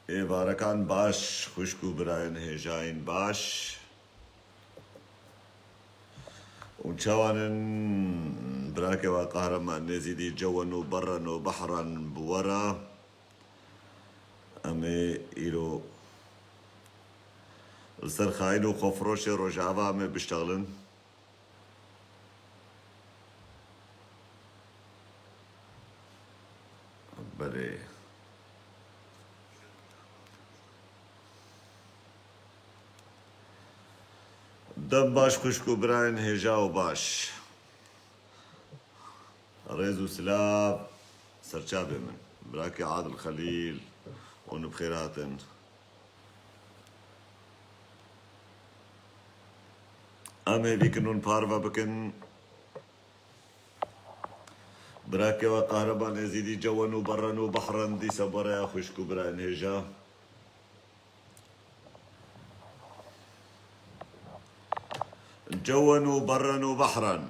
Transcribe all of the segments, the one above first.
بارەکان باش خوشک و برایەن هێژاین باش وچاوانن براکەوە قەهرەمان نێزیدی جەوەن و بەڕەن و بەحڕەن بوەرە ئەمێ ئیرۆ لەسەر خاین و خۆفرۆشی ڕۆژاوا ئەمێ بشتەغلن بەرێ دەم باش خوشک و برایەن هێژا و باش ڕێز و سلااف سەرچاوێ من براکە عادل خەلیل ون بخێر هاتن ئەمێ بیکن پارڤە بکن براکەوە قەهرەمان نێزیدی جەوەن و بەڕەن و بەحڕەن دیسە بەڕێیا خوشک و برایەن هێژا جەوەن و بەڕەن و بەحڕەن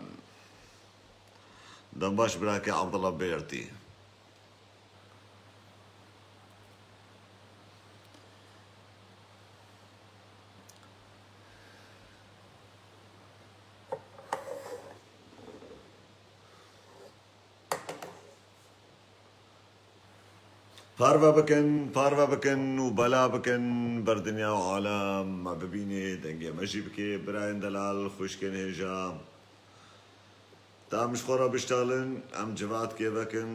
دەم باش براکە عەبدوڵڵە بێرتی پارڤە بکەن و بەلا بکەن بەردنیا و عالەم ما ببینێ دەنگێ مەژی بکێ برایەن دەلال خوشکن هێژا تامش خۆرە بشتغلن ئەم جوات کێ بکن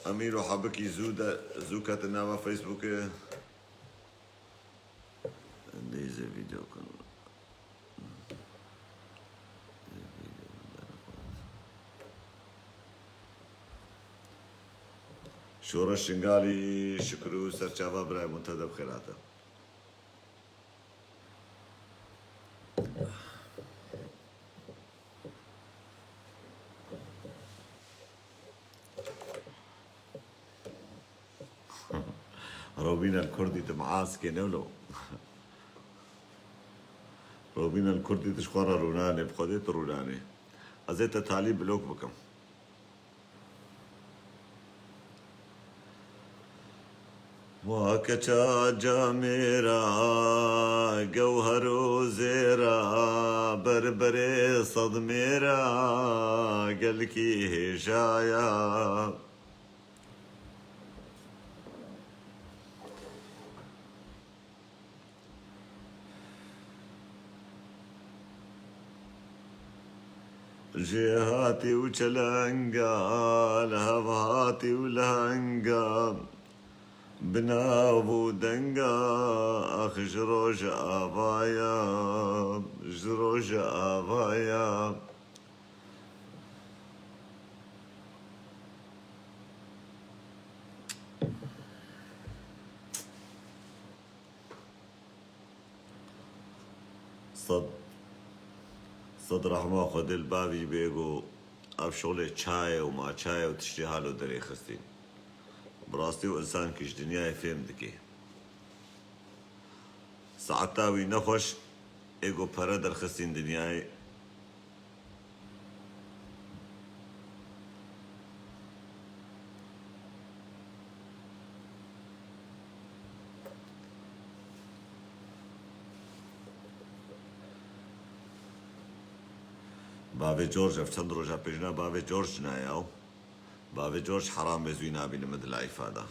ئەمیر و حەبکی زوو کەتە ناوە فەیسبووکێ ئەندەیزە ڤیدیۆ کن شۆڕە شنگالی شکر و سەرچاوە برای منتەدە بخێراتە روبينا الكردي تمعاس كنولو روبينا الكردي تشخورا روناني بخوديت روناني أزيت تالي بلوك بكم واكتا جاميرا جوهر زيرا بربري صدميرا قلكي هجايا جهاتي وچلنگا لهواتي ولهنگا بناو دنگا اخ جروج آوایا جروج آوایا صد رحمه خود البابي بيجو افشول چای و ما چای و تشتی حالو دری خستین براستی و انسان کش دنیای فهم دکی ساعتاوی نخوش ایگو پره در خستین دنیای باوی جورج افتند روژا پیجنا باوی جورج نایاو باوی جورج حرام بزوی نابی نمد الافاده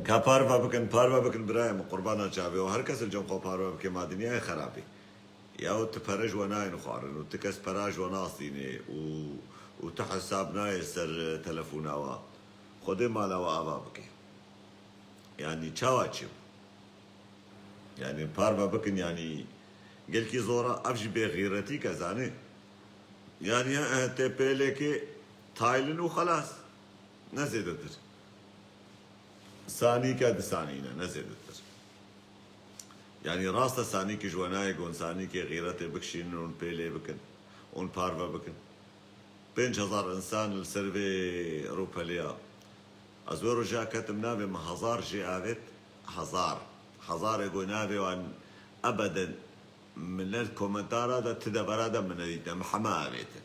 کا پاروا بکن برایم قربانا چاوی و هر کس الجم خو پاروا بکن ما دنیای خرابی یا تپرج و ناین خوارن و تکس پراج و ناصینه و تحساب نای سر تلفونا خودی مالا و آوا بکی يعني تشاواتشم يعني باربا بكن يعني قلكي زورا افج بغيرتي كزاني يعني تبيلك تايلن وخلاص نزيدتر ثاني كاد ثانينا نزيدتر يعني راستا ثاني كي جواناي قون ثاني كي غيرتي بكشين ون بيلي بكن ون باربا بكن 5000 انسان السيرفي روباليا ازورو جا كتم نابي ما هزار جي آفت هزار يقول نابي وان ابدا من الكومنتار هذا تدبر هذا من هذا محما بيته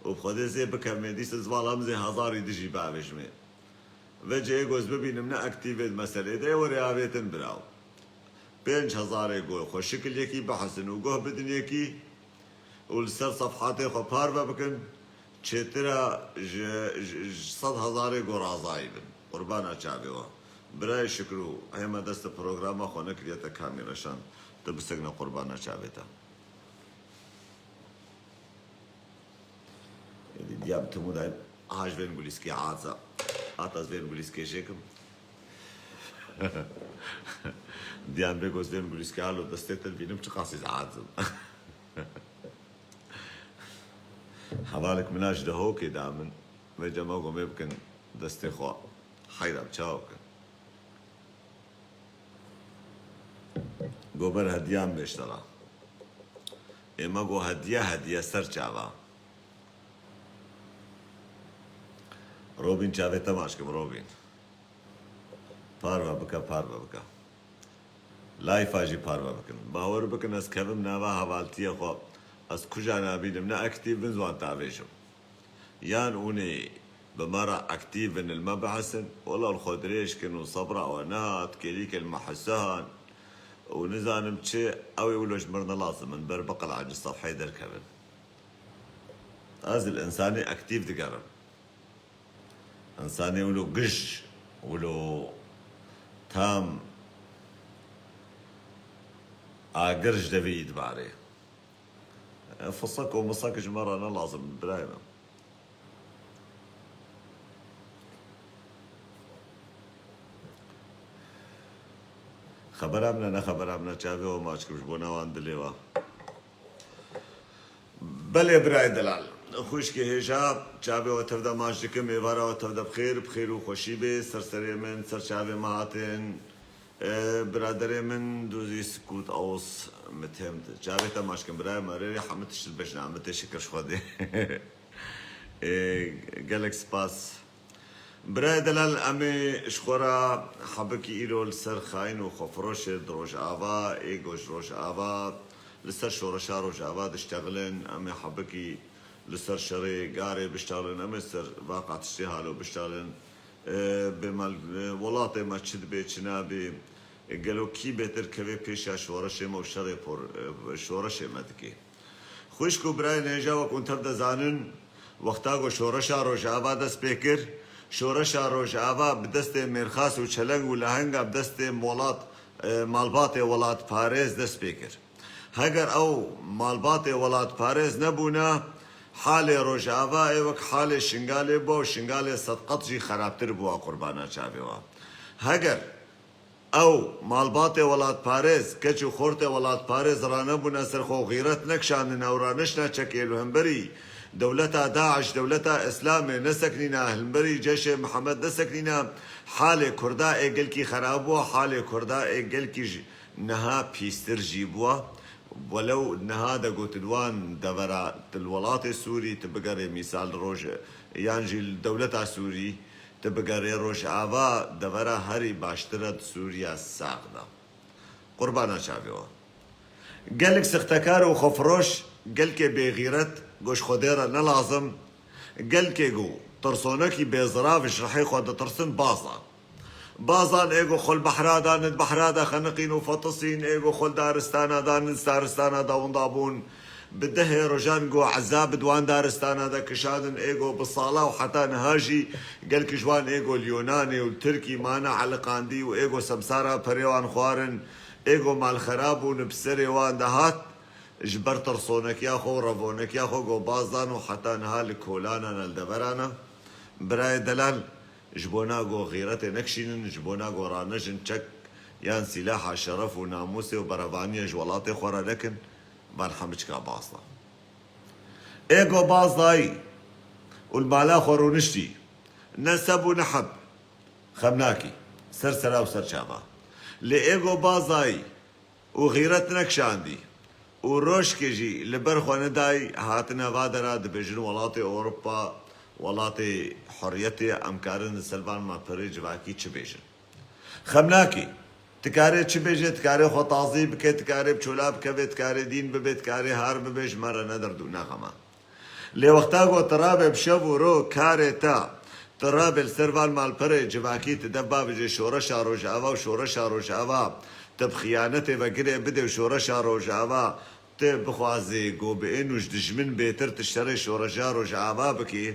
وبخذ زي بكم ديس زوالام زي هزاري دجي بابش مي وجه جوز ببين من اكتيفيت مسألة ده وريا بيتن براو 5000 يقول خوش شكل يكي بحسن وجوه بدن يكي والسر صفحاتي خو باربا بكن چترا 100,000 يقول رازايبن قربانا شعبي برای شکرو همه دست پروگرام خونه کریت کامیرشان تبستگنا قربانا شعبتا دیام تمو دایم هاش وین گولیسکی عادزا آتاز وین گولیسکی شکم دیام بگوز وین گولیسکی حالو دسته تل بینم چه قاسیز عادزم حوالك مناش دهوكي دامن وجمعو قوم يبكن دستي خوا حيرا بچاوكن گوبر هدیان بیشترا اما گو هدیه سر چاوا روبین چاوه تماش کم روبین پاروا بکا لایف آجی پاروا بکن باور بکن از کبم نوا حوالتی خو از کجا نابینم نه اکتیو بن زوان تابیشم یان اونی بمرة اكتيف ان المبعثن والله الخدريش كانوا صبرا ونات كليك المحسان ونزانم تشي او يقولوا جمرنا لازم من بربق العج الصفحة يدر كبن هذا الانساني اكتيف دقرب انساني ولو قش ولو تام اقرش دفيد بعري فصك ومصك جمرنا لازم برايما خبرامنا نه خبرامنا چاوه و ماچ کبش بونا وان دلیوا بله برای دلال خوش که هجاب چاوه و تفده ماچ دکم ایوارا و تفده بخیر و خوشی به سرسری من سر چاوه ماهاتن برادر من دوزی سکوت اوس متهمت چاوه تا ماچ کم برای مره حمتش بشن عمتش کرش خوده گلک سپاس برای دلال امی شخورا حبکی ایرول سر خاین و خفروش دروش آوا ایگوش روش آوا لسر شورشا روش آوا دشتغلن امی حبکی لسر شری گاری بشتغلن امی سر واقع تشتیحالو بشتغلن بمال ولات مسجد بیچنا بی گلو کی بهتر کوی پیشا شورش ما و شری پر شورش مدکی خوش کو برای نجا و کن تبدا زانن وقتا گو شورشا روش آوا دست بکر شورشا روش آوا بدست مرخاص و چلنگ و لهنگا بدست مولات مالبات ولات پاريز دست بکر هگر او مالبات ولات پاريز نبونا حال روش آوا ایوک حال شنگال بو شنگال صدقت جی خرابتر بوا قربانا چاوی وا هگر او مالبات ولات پاريز کچو خورت ولات پاريز رانبونا سرخو غیرت نکشان نورانشنا چکیلو همبری دولتا داعش دولتا اسلام نسكنينا هلمبري جيش محمد نسكنينا حال كردا ايقل كي خرابوا حال كردا ايقل كي نها بيستر جيبوا ولو نها دا قوتدوان دورا الولاط السوري تبقى مثال روج يانجي الدولة سوري تبقى روج آوا دورا هري باشترت سوريا ساقدا قربانا شابيوا قالك سختكار وخفروش قالك بغيرت گوش خودیرا نلازم گل که گو ترسونکی بیزرافش رحی خود ترسن بازان ایگو خل بحرادا ند بحرادا خنقین و فطسین ایگو خل دارستانا دا ند دارستانا دا وندابون بده رجان گو عذاب دوان دارستانا دا کشادن ایگو بالصالة وحتى نهاجي قال كجوان ایگو اليوناني والتركي مانا علقاندي و ایگو سمسارا پريوان خوارن ایگو مال خراب و نبسري وان دهات جبر ترسونك يا خو رفونك يا خو جو بازان وحتى نهال كولانا نالدبرانا براي دلال جبونا جو غيرتي نكشين جبونا جو رانجن تشك يان سلاح شرف وناموسي وبرفانيا جولاتي خورا لكن بنحمج كاباسنا ايجو بازاي والمالا خورونشتي نسب ونحب خمناكي سرسلا وسر شابا لإيجو بازاي وغيرتنا كشاندي وروش كيجي لبرخو نداي هاتنا فادرا دبجن ولاتي اوروبا ولاتي حريتي امكارن سلفان ما بريج باكي تشبيجن خمناكي تكاري تشبيجي تكاري خطازي بك تكاري بشولاب كبي تكاري دين ببي تكاري هار ببيج مرة ندر دونا خما لي وقتاقو ترابي بشبو رو كاري تا ترابي السرفال مال بري جباكي تدبا بجي شورشا روجاوا وشورشا روجاوا تبخيانتي وقري بدي وشورشا روجاوا تبخوازي قو بإنو جدجمن بيتر تشتري شورشا روجاوا بكي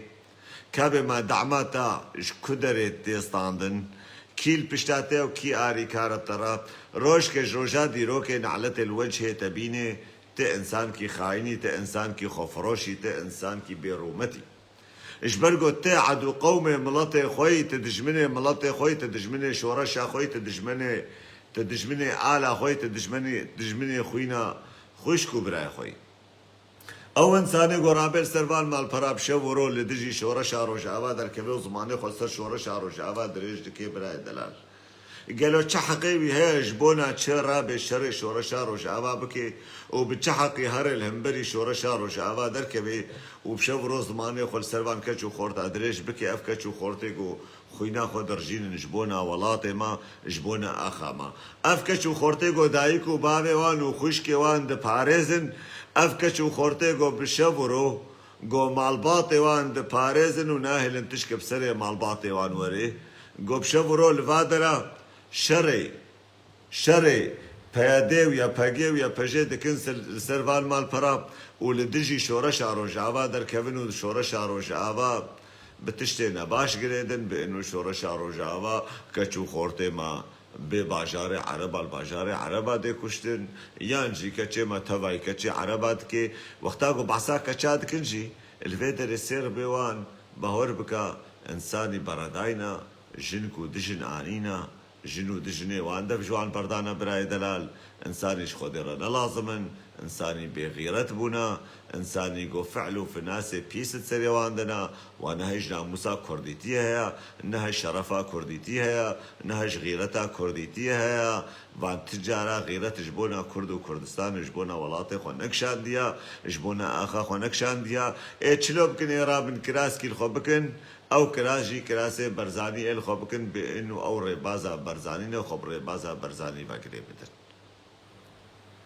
كابي ما دعماتا اش كدرت تيستاندن كيل بشتاتي وكي آري كارت ترى روش كش روجا ديروكي نعلت الوجه تبيني ت انسان كي خايني ت انسان كي خفروشي ت انسان كي بيرومتي اش برقو ت عدو قومي ملطي خوي تدجمني ملطي خوي تدجمني شورشا خوي تدجمني آلا خوي تدجمني خوينا خوشكو براي خوي او انسانی گرابل سروال مال پراب شورو لدجی شورش روجاوا در کبه زمانه خسر شورش روجاوا درج دکی برای دلال قالوا تشحقي وهي جبونا تشرا بالشر شورشا روجاوا بكي وبتشحقي هر الهمبري شورشا روجاوا دركبي وبشورو زمانه خل سروان كچو خورت ادريش بكي اف كچو خورتيغو خوينا خو درجين جبونا ولاطي ما جبونا اخاما اف كچو خورتيغو دايكو باوي وانو خوشكي وان د پاريزن افكشو خورتيغو بشورو جو مالباطي وان د پاريزن وناهل تشكب سري مالباطي وان وري جو بشورو لفادرا شري پیادیو یا پگیو یا پجه دکن سروال مال پرا ولدجی شورش روجاوا در کبنو شورش روجاوا بتشتي نباش گریدن به انو شورش روجاوا کچو خورته ما به باجار عربا الباجار عربا ده کشتن یانجی کچه ما توای کچه عربا که وقتا کو بحثا کچاد کنجی الفيدر السير بيوان بهور بكا انساني برداينا جنكو دجن آنينا جنو دجني وانده بجوان بردانا براي دلال انساني شخدرنا لازما انساني بغيرت بنا انساني قو فعلو في ناس بيست سري واندنا ونهج ناموسا كرديتي هيا نهج شرفا كرديتي هيا نهج غيرتا كرديتي هيا وان تجارة غيرت جبونا كرد وكردستان جبونا ولاطي خو نكشان ديا جبونا آخا خو نكشان ديا اي چلو بكن يرابن كراسكي الخو بكن او كراجي كراسي برزاني الخو بكن بانو او ريبازا برزاني نخو ريبازا برزاني باكري بدن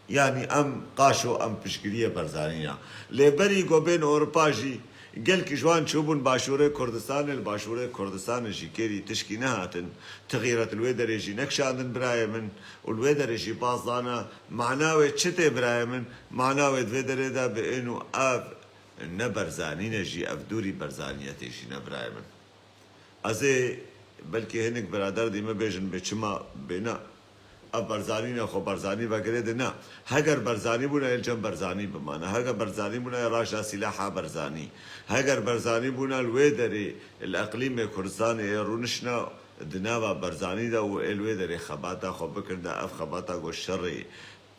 يعني ام قاشو ام بشكريه برزانيه لبري قوبين اوروباجي قال كجوان شوبون باشوره كردستان الباشوره كردستان جيكيري تشكي نهاتن تغييرات الويدر يجي نكشاندن برايمن والويدر يجي باصانا معناوي تشتي برايمن معناوي دويدر دا بانه اف نبرزاني نجي اف دوري برزانيه تيجي نبرايمن ازي بلكي هنك برادر دي ما بيجن بچما بنا اب برزانی نه خو برزانی وگره ده نه هگر برزانی بونه الجم برزانی بمانه هگر برزانی بونه راشا سلاحا برزانی هگر برزانی بونه الویدری الاقلیم کردستان رونشنا دناوا برزانی ده و الویدری خباتا خو بکرده اف خباتا گو شر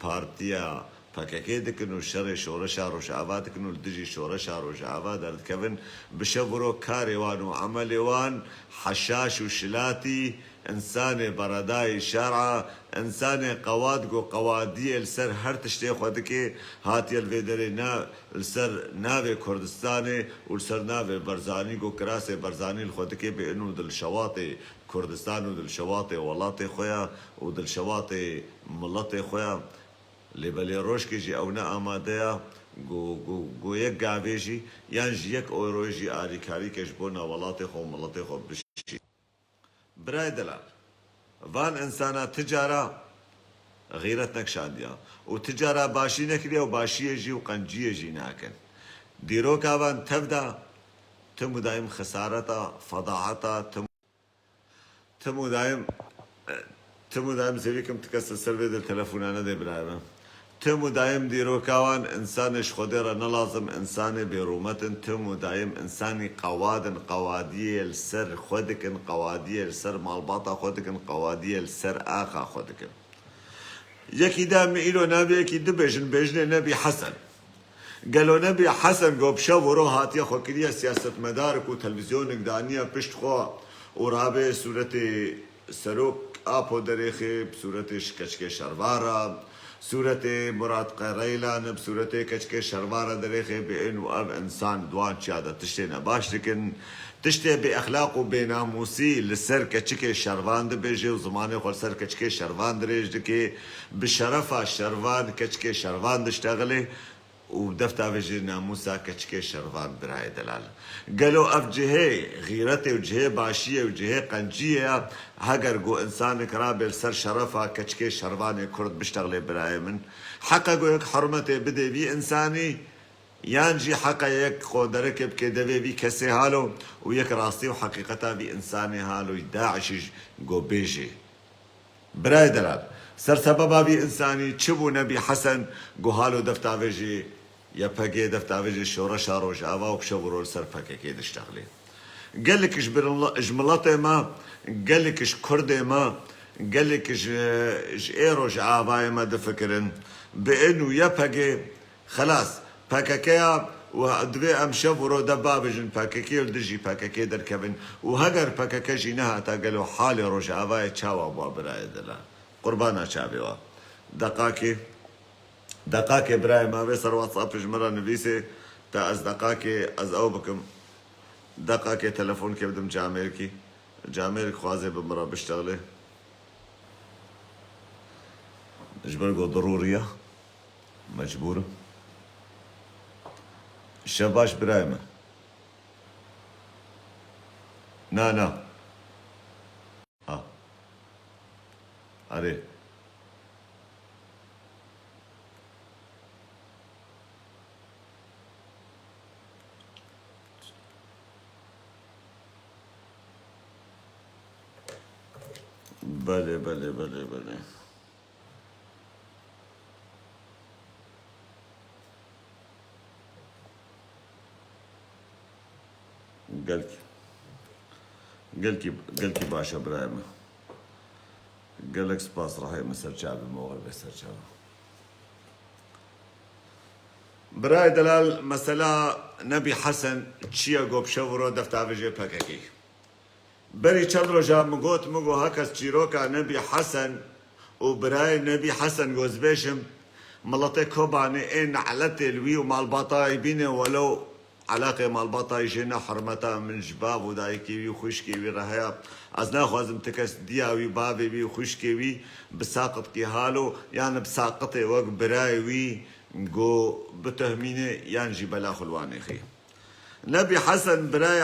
پارتیا پاکه دکنو شر شورشا روشاوا دکنو دجی شورشا روشاوا درد کبن بشورو کاریوان و عملیوان حشاش و شلاتی انسان برداي شرعه انسان قواد قوادي السر هر تشتي خودكي هاتي الفيدري نا السر نافي كردستاني والسر نافي برزاني كراسي برزاني الخودكي بانه دل شواطئ كردستان ودل شواطئ ولاطي خويا ودل شواطئ ملطي خويا لبلي روشكي جي او نا اماديا جو يك قابيجي يانجي يك اوروجي اري كاري كشبونا ولاطي خو ملطي خو بشي براي دلال فان انسانا تجارة غيرت نكشانديا وتجارة باشي نكريا وباشي يجي وقنجي يجي ناكن ديرو كافان تبدا تمو دايم خسارتا فضاعتا تمو دايم زيكم تكسر سيرفي دل تلفونانا دي برايما تمو دايم ديرو كاوان انسانش خديرا نلازم انساني برومتن تمو دايم انساني قوادن قوادية السر خدكن قوادية السر مالباطا خدكن قوادية السر آخا خدكن يكي دام إلو نبي يكي بيجن نبي حسن قالوا نبي حسن قو بشورو هاتيا خو كريا سياسة مدارك وتلفزيون دانيا بشت خو ورابي سورة سروك آبو دريخي بسورة شكشك شروارا سورة مراد قريلان بسورة كشكي شربارة دريخي بإنو أب إنسان دوان شادة تشتينا باش لكن تشتي بأخلاقه بناموسي للسر كشكي شربان دبيجي وزماني خول سر كشكي شربان دريج دكي بشرفة الشربان كشكي شربان دشتغلي ودفتا بيجي ناموسا كشكي شربان براي دلال قالوا أف جهي غيرتي وجهي باشية وجهي قنجية هاجر جو إنسان كرابل سر شرفة كشكي شربان كرد بشتغلي براي من حققوا يك حرمتي بدي بي إنساني يانجي حقا يك قدرك بكده بي كسي هالو ويك راسي وحقيقتها بي إنساني هالو داعش جو بيجي براي دلال سر سببا بي إنساني تشبو نبي حسن جو هالو دفتا بيجي يا باقي دفتا بيجي شورشا روجاوا وبشورو سر باكي دشتغلي قال لك جملطي ما قال لك كردي ما قال لك ايروج عاباي ما دفكرن بانه يا باقي خلاص باكاكيا ودبي ام شفرو دبابجن باكاكي ودجي باكاكي دركبن وهجر باكاكي جيناها تا قالوا حالي روج عاباي تشاوا ابو برايدلا قربانا شابيوا دقاكي براي ما بيصير واتساب جمرة نبيسي تا از دقاكي از او بكم دقاكي تلفون كي بدم جاميرك خوازي بمرة بشتغلي جبرقو ضرورية مجبورة الشباش برايمة نا عليه بله قالك باشا برايمة قالك سباس راح يمسر شعب الموغل بيسر شعب براي دلال مثلا نبي حسن تشيا قوب شورو دفتا بجي باكاكي بري چند روزا مگو هکس چیروکا نبی حسن و برای نبی حسن گوزبیشم ملطه كوباني إن علتي الوي ومال باطاي بيني ولو علاقة مال باطاي جينا حرمتا من جباب ودايكي وي وخشكي وي رهيا أزنا خوازم تكس دياوي بابي وي وخشكي وي بساقط كي هالو يعني بساقطي وق براي وي جو بتهميني يعني جبلا خلواني خي نبي حسن براي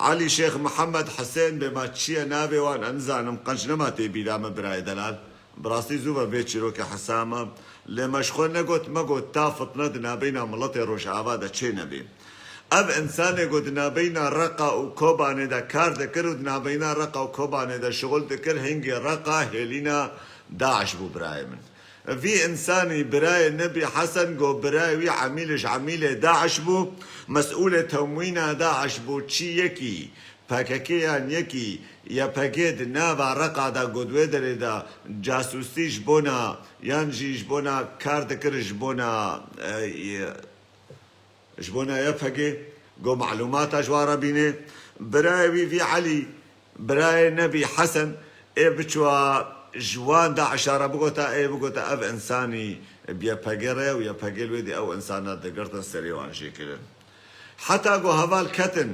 علي شيخ محمد حسين بما تشيا نابي وان انزان مقنج نما تبي دام براي دلال براسي زوبا بيت شروكي حسامة لما شخون نقوت مقوت تافت ندنا بينا ملطي روش عبادة تشي نبي اب انسان قد نابينا رقا وكوبا ندا كار دكر ودنا بينا رقا وكوبا ندا شغل دكر هنجي رقا هيلينا داعش بو براي من في انساني براي النبي حسن جو براي وي عميلة داعش بو مسؤولة تموينة داعش بو تشي يكي باكاكيان يكي يا باكيد نابا رقا دا قدوه داري دا جاسوسي جبونا يانجي جبونا كار دكر جبونا يا باكي جو معلومات اجوارا بيني براي وي في علي براي النبي حسن ايه بچوا جوان دا عشارة بقوتا اف انساني بيا باقيري ويا باقيل ويدي او انسانات دقرتن سريوان شكلن حتى قو هفال كتن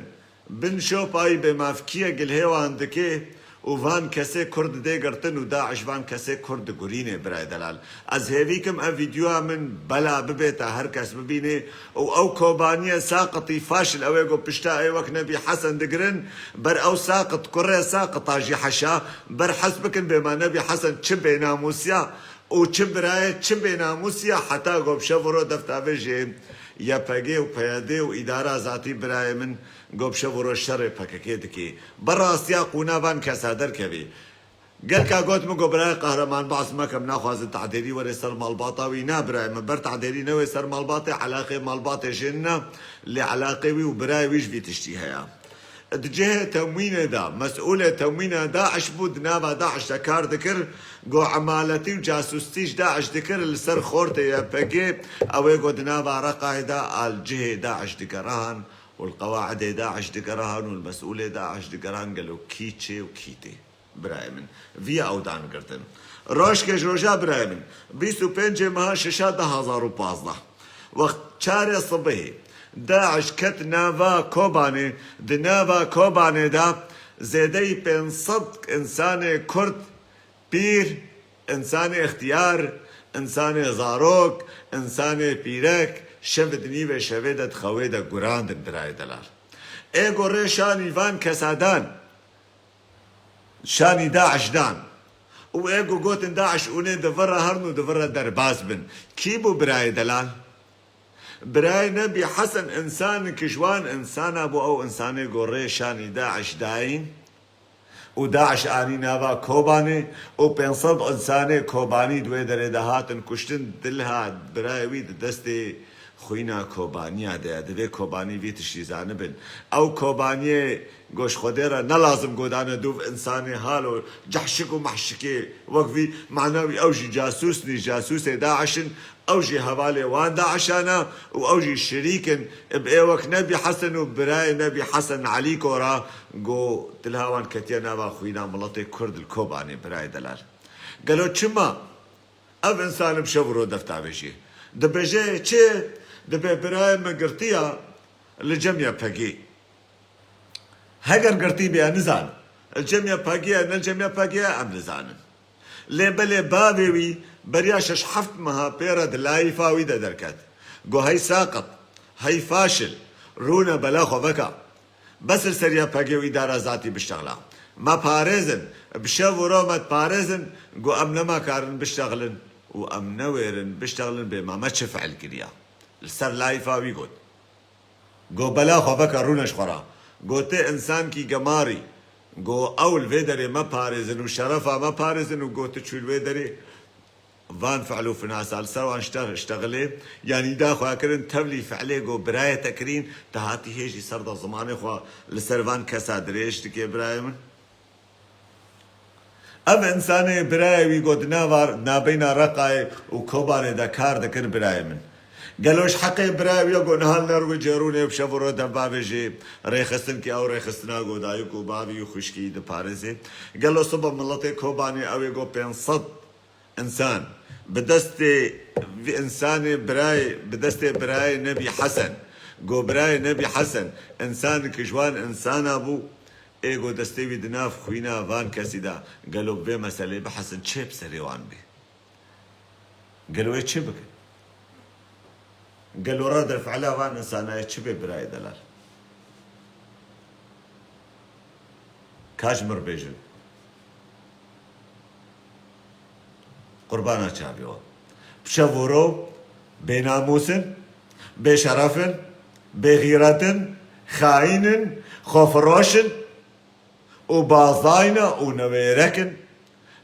بن شوباي بمافكية قل هيوان دكي وفان كسي كرد دي قرتن وداعش فان كسي كرد قريني براي دلال از هيفيكم افيديوها من بلا ببيتا هركس ببيني او كوبانية ساقطي فاشل او يقو بشتا اي وقت نبي حسن دقرن بر او ساقط كوريا ساقط اجي حشا بر حسبكن بما نبي حسن تشبه ناموسيا وتشبراي تشبه ناموسيا حتى قو بشفرو دفتا بيجي يا باقي وبيادي وإدارة ذاتي براي من قوب شفرو الشر باكاكيدكي برا سياق ونابان كسادر كبي قال كاقوت مقو براي قهرمان بعض ما كم ناخذ التعديلي وري سر مالباطاوي نابراي من بر تعديلي نوي سر مالباطي علاقة مالباطي جنة اللي علاقة وي وبراي ويش بيتشتيها دجه تموين دا مسؤولة تموين داعش بود نابا داعش تكار ذكر قو عمالتي وجاسوستيش داعش ذكر السر خورتي يا باقي او يقود نابا رقايدا الجهة داعش ذكران والقواعد داعش ذكران والمسؤولة داعش ذكران قالوا كيتشي وكيتي برای من وی ئەودان گرتن ڕۆژکێش ڕۆژا برای من 25 مەها 2015 وەخت چارێ سبەی داعش کەت ناوا کۆبانێ دناوا کۆبانێدا زێدەی 500 ئینسانێ کورد پیر ئینسانێ اختیار ئینسانێ زارۆک ئینسانێ پیرەک شەوت نیوێ شەوێدە خەوێدە گوراندن برای دەلار ئێگۆڕێ شانی ڤان کەسادان شانی داعشدان و ئێگو گوتن داعش ئونێ دڤڕە هەرن و دڤڕە دەرباز بن کی بوو برای دەلال برای نەبی حەسەن ئینسان کشوان ئینسانە بۆ ئەو ئینسانێ گۆڕێ شانی داعش داین و داعش ئانی ناوا کۆبانێ و 500 ئینسانێ کۆبانی دوێ دەرێ دەهاتن کوشتن دلهات برایوی دەستێ خوینا کۆبانیا دەیە دەبێ کۆبانی وی تشتیزانە بن ئەو کۆبانیە گۆشخۆدێرە نەلازم گۆدانە دوو ئینسانی هاڵ و جەحشک و مەحشکێ وەکوی معناوی ئەوژی جاسووسنی جاسووسێ داعشن ئەوژی هەواڵێ وان داعشانە و ئەوژی شریکن ئێوەک نەبی حەسەن و برای نەبی حەسەن عەلی کۆڕا گۆ دلهاوان کەتیە ناوا خوینا مڵەتێ کورد کۆبانێ برای دەلار گەلۆ چما ئەو ئینسانم شەو ڕۆ دەفتاوێژێ دەبێژێ چێ دەبێ برای من گرتیە لە جەمیە پەگی هەگەر گرتی بێ نزانم جەمیە پەگیە نە جەمیە پەگیە ئەم نزانم لێبەلێ باوێوی بەریا 6-7 مەها پێرە دلایی فاوی دەدەرکات گۆ هەی ساقط هەی فاشل ڕوونە بەلا خۆڤەکە بەسر سەریە پەگێوی دارازاتی بشتەغڵا ما پارێزن بشەو وڕۆمەت پارێزن گۆ ئەم نەماکارن بشتەغلن و ئەم نەوێرن بشتەغلن بێ مامە چه فعل کردیا لەسەر لای فاوی گوت گۆ بەلا خۆڤەکە ڕوونەش خۆڕا گۆتێ ئینسانکی گەماری گۆ ئەول وێ دەرێ مە پارێزن و شەرەفا مە پارێزن و گۆتە چویل وێ دەرێ وان فعل و فناسال سەروان شتەغلێ یانی داخواکردن تەولی فعلێ گۆ برایە تەکرین داهاتی هێژی سەردە زمانێ خوا لەسەر وان کەسا درێژ دکێ برایە من ئەم ئینسانێ برایەوی گۆت ناوار نابەینا ڕەقایە و کۆبانێدا کار دەکرد برایە من گەلۆش حەقێ براویە گۆ نهال نەڕوە جێڕوونێ بشە بڕۆ دەبابێژێ ڕێخستن کە ئەو ڕێخستنا گۆدایک و باوی و خوشکی دەپارێزێ گەلۆ سبە مڵەتێ کۆبانێ ئەوێ گۆ 500 ئینسان بدەستێ ئینسانێ برای بدەستێ برای نەبی حەسەن گۆ برای نەبی حەسەن ئینسان کژوان ئینسانە بوو ئێگۆ دەستێوی دناف خوینا وان کەسیدا گەلۆ بێ مەسەلێ بە حەسەن چێ بسەرێوان بێ گەلۆی چێ بکەن گەلۆڕە دەرفعلا وان ئینسانایە چ بێ برای دەلار کاژمر بێژن قوربانە چاویەوە پشە وۆرۆ بێناموسن بێشەرەفن بێغیرەتن خاینن خۆفڕۆشن و بازاینە و نەوێرەکن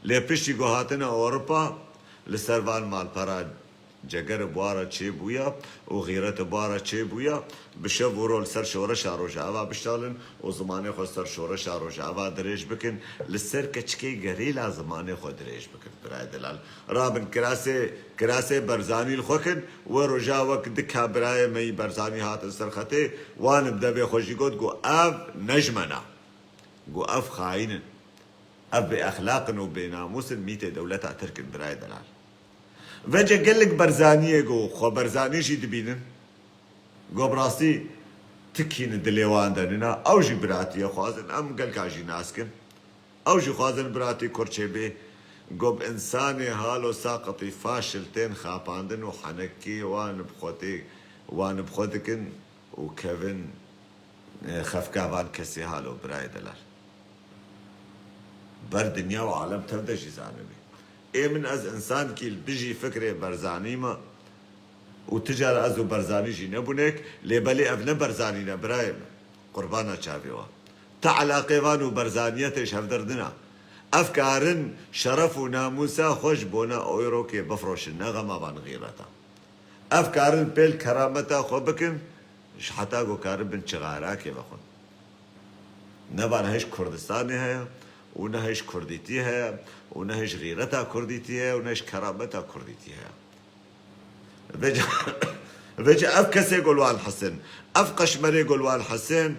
لێ پشتی گۆهاتنە ئەوڕۆپا لەسەر وان ماڵپەران جەگەرە بوارە چێ بووە و غیرەتە بوارە چێ بووە بشە بۆڕۆ سەر شۆڕەشا ڕۆژاوا بشتاڵن و زمانێ خۆ سەر شۆڕەشا ڕۆژاوا درێژ بکن لەسەر کەچکەی گەرەی لا زمانێ خۆ درێژ بکن برای دەلال ڕابن کراسێ بەرزانی خۆکن وە ڕۆژا وەک دکا برایە مەی بەرزانی هاتن سەرخەتێ وانم دەبێ خۆشی گوت گۆ ئاv نەژمەنە گۆ ئەف خاینن ئەف بێ ئەخلاقن و بێناموسن میتێ دەولەتا ترکن برای دەلال وەجە گەلک بەرزانیە گۆ خۆ بەرزانیشی دبینن گۆ بڕاستی تکینە دلێوان دەننا ئەوژی براتیە خوازن ئەم گەلکاژی ناسکن ئەوژی خوازن براتی کورچێ بێ گۆ ئینسانێ هاڵ و ساقەتی فاشل تێن خاپاندن و حەنەکی وان بخۆ دکن و کەڤن خەفکاوان کەسی هاڵ و برای دەلار بەر دنیا و عالەم تەو دەژی زانبێ من از انسان کی بجی فکر برزانی ما و تجار از و برزانیشی نبونک لیبلی افنه برزانی نبرایم قربانا چاویوا تا علاقه وان و برزانیتش هفدردنا افکارن شرف و ناموسا خوش بونا اویرو که بفروشن نغما بان غیرتا افکارن پیل کرامتا خو بکن حتا گو کارن بن چغارا که بخون نبان هش کردستانی هیا و نهش کردیتی هیا و نهش غیرتا کردیتی هیا و نهش کرامتا کردیتی هیا وجه اف کسی گلوان حسن اف قشمری گلوان حسن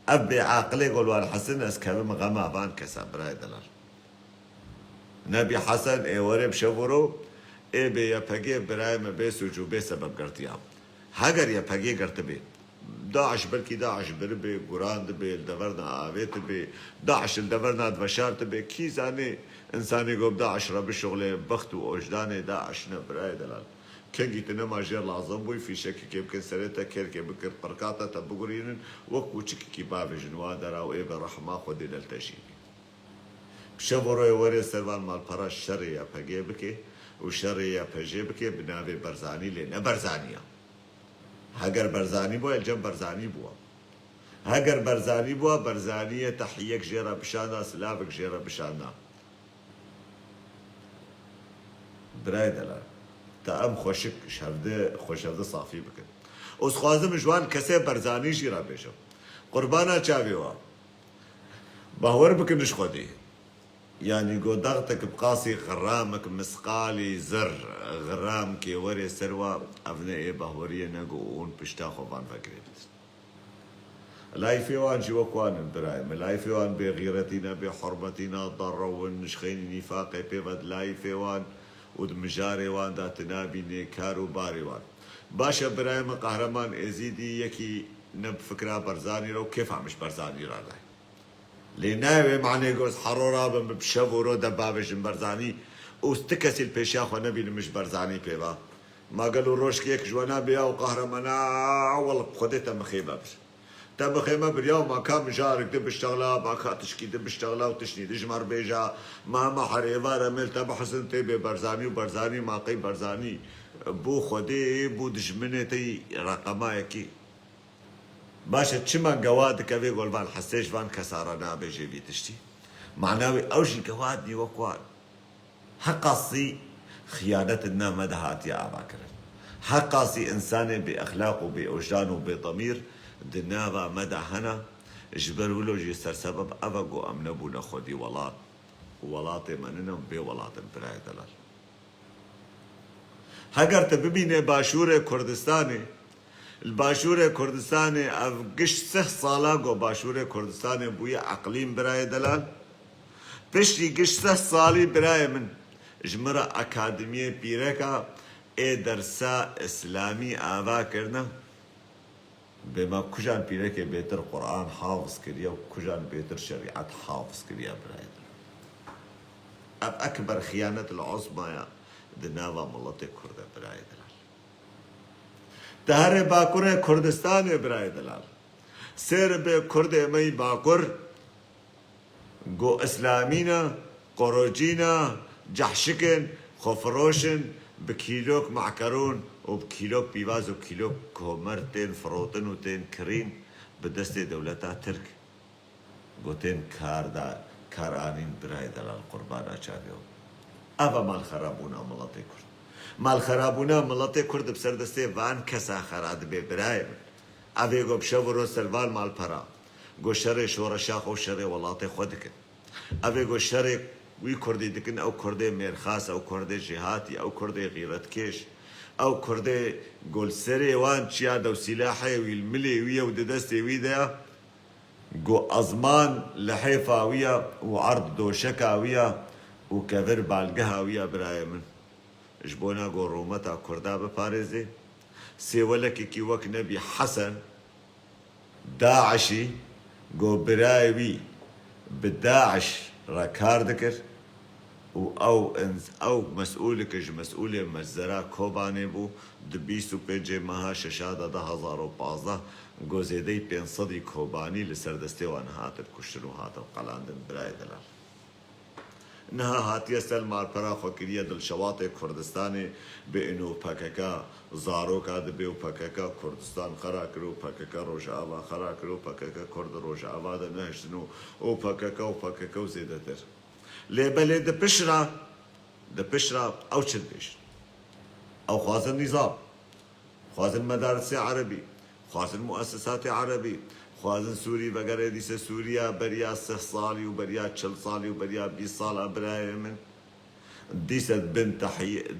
أبي عاقلي قول حسن أسكبم غما بان كسا براي دلال نبي حسن إيه ورب شورو إيه بي يبقى براي ما بي سجوبي سبب قرتيام هاگر يبقى قرت بي داعش بلكي داعش بربي قران دبي الدبرنا آويت بي داعش الدبرنا دفشار تبي كي زاني إنساني قوب داعش رب الشغل بخت وأجداني داعش نبراي دلال كنجي تنما جير لازم بوي في شك كيف كن سريتا كير كيف بكر بركاتا تبقرين وكو تشكي كي باب جنوا درا وإبا رحمة خدي للتشيني بشبروي وري سربان مال برا الشرية بكي وشرية بكي بنابي برزاني لنا برزانية هاگر برزاني بوا الجم برزاني بوا هاگر برزاني بوا برزانية تحييك جيرا بشانا سلافك جيرا بشانا براي دلال تأم خوشك خوشفده صافي بكن اوز خوازم جوان كسي برزاني جيرا بيشم قربانا چاويوا باور بكنش خودي يعني قو ضغطك بقاسي غرامك مسقالي زر غرام كي وري سروا ابناء باورية نقوون بشتاخو بان فاكريت لا يفيوان جوكوان برايم لا يفيوان بغيرتنا بحرمتنا ضروا ونشخين نفاقي بيبد لا يفيوان ودمجاري وان داتنا بيني كارو باري وان باشا برايم قهرمان ازيدي يكي نب فكرة برزاني رو كيف عمش برزاني رالاي لناوي معني قوز حرورا بشبو رو دبابش برزاني واستكسي البيشاخ ونبي مش برزاني بيبا ما قالوا روش كيك جوانا بيا وقهرمانا والله بخديتها مخيمة بس تم خيمة باليوم ما كان مجارك دب اشتغلا ما كان تشكي دب اشتغلا وتشني دجمر بيجا ما حريفا رميل تبع حسن تيبي برزاني وبرزاني ما قي برزاني بو خدي بو دجمني تي رقمايكي باشا تشما قواد كافي قول حسيش فان كسارنا بيجي بيتشتي معناوي اوشي قوادني وكوان حقاصي خيانتنا مدهات يا أباكر حقاصي إنسان بأخلاقه بأوجدانه بضمير دنابا مدى هنا جبروا له جيسر سبب أبقو أمنبونا خودي ولات مننا بولات براي دلال هاگر تببيني باشور كردستاني الباشور كردستاني أفقش 6 صالاقو باشور كردستاني بويا أقليم براي دلال بشتي قش 6 صالي براي من جمرة أكاديمية بيركا اي درسا إسلامي آبا كرنا بما كجان بيركا بيتر قرآن حافظ كريا وكجان بيتر شريعة حافظ كريا براي أب أكبر خيانة العظمى يا دناوا ملتي كرد براي دلال تهري باكور كردستان براي دلال سير بكرد مي باكور جو إسلامينا قروجينا جحشكن خفروشن بكيلوك معكرون وبكيلوك بيواز وبكيلوك كومرتين فروتن وتين كرين بدست دولتا ترك قوتين كار آنين براي دلال قربانا چاويو أبا مال خرابونا ملتي كرد مال خرابونا ملتي كرد بسردسته وان كسا خراد بي براي من أبي قو بشورو سلوال مال پرا قو شر شورشاخ و شر ولاتي خودكن أبي قو شر وی کردی دکن او کرده مرخاص او کرده جهاتی او کرده غیرت کش او کرده گلسری وان چیا دو سلاحی وی الملی ویا و دستی وی دیا جو ازمان لحیفا ویا و عرض دوشکا ویا و کفر بالگها ویا برای من جبونا جو رومتا کرده بپارزه سیولکی کی وک نبی حسن داعشی جو برای وی بداعش راكار ذكر او مسؤولك مسؤولي مزرا كوباني بو دبيسو بيجي مها ششادة 2015 گوزيدي 500 كوباني لسردستي وان هات الكشرو هات القلاندن براي دلال انها هاتية سلمى البراخو كريا دل شواطئ كردستاني بانو باكاكا زاروكا دبيو باكاكا كردستان خراكرو باكاكا روجاوا خراكرو باكاكا كرد روجاوا دا نهشتنو او باكاكا وزيدتر لبلي دا بشرا او تشدش او خوازن نظام خوازن مدارس عربي خوازن مؤسسات عربي خوازن سوري بقرة ديسة سوريا بريا 6 صالي وبريا 10 صالي وبريا 20 صال براي من ديسة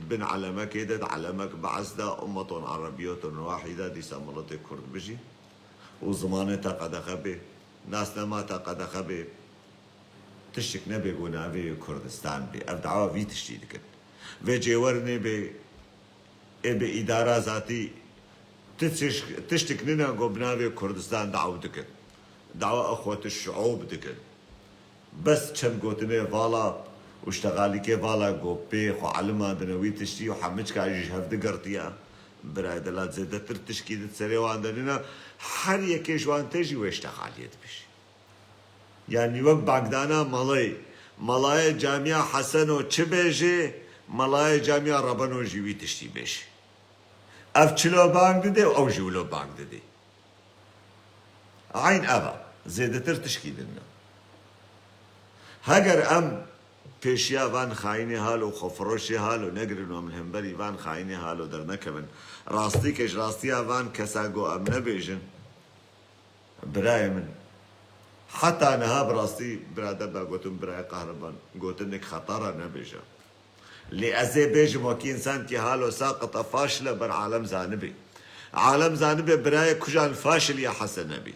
بن علمك كيدت علمك بعزدا أمة عربية واحدة ديسة ملتي كرد بجي وزمانتها قد خبي ناس نماتا قدخه بي تشتك نبي قونا في كردستان بي اف دعوة في تشتي دكن في جيورني بي بإدارة ذاتي تشتك ننا قبنا في كردستان دعوة دكن دعوة أخوة الشعوب دكن بس كم قوتني فالا واشتغالي كي فالا قوبي خو علما دنوي تشتي وحمج كاجي هفد قرطيا براي دلات زيادة ترتشكي تسري واندننا هر يكي جوان تجي واشتغاليت بش يعني وقت باقدانا ملاي جامعة حسنو چبيجي ملاي جامعة ربنو جيوي تشتي بش اف چلو بانك دي او جولو بانك دي عين ابا زيادة ترتشكي دنا هاگر ام پیشیا وان خاینی حالو خفروشی حالو نگرنو من همبری وان خاینی حالو در نکبن راستی کش راستیا وان کسا گو ام نبیجن برای من حتى أنا براستي برادر با قوتن براي قهربان قوتنك خطرة نبيجا لأزي بيج موكي إنسان كي حالو ساقطة فاشلة بر عالم زانبي عالم زانبي براي كجان فاشل يا حسن نبي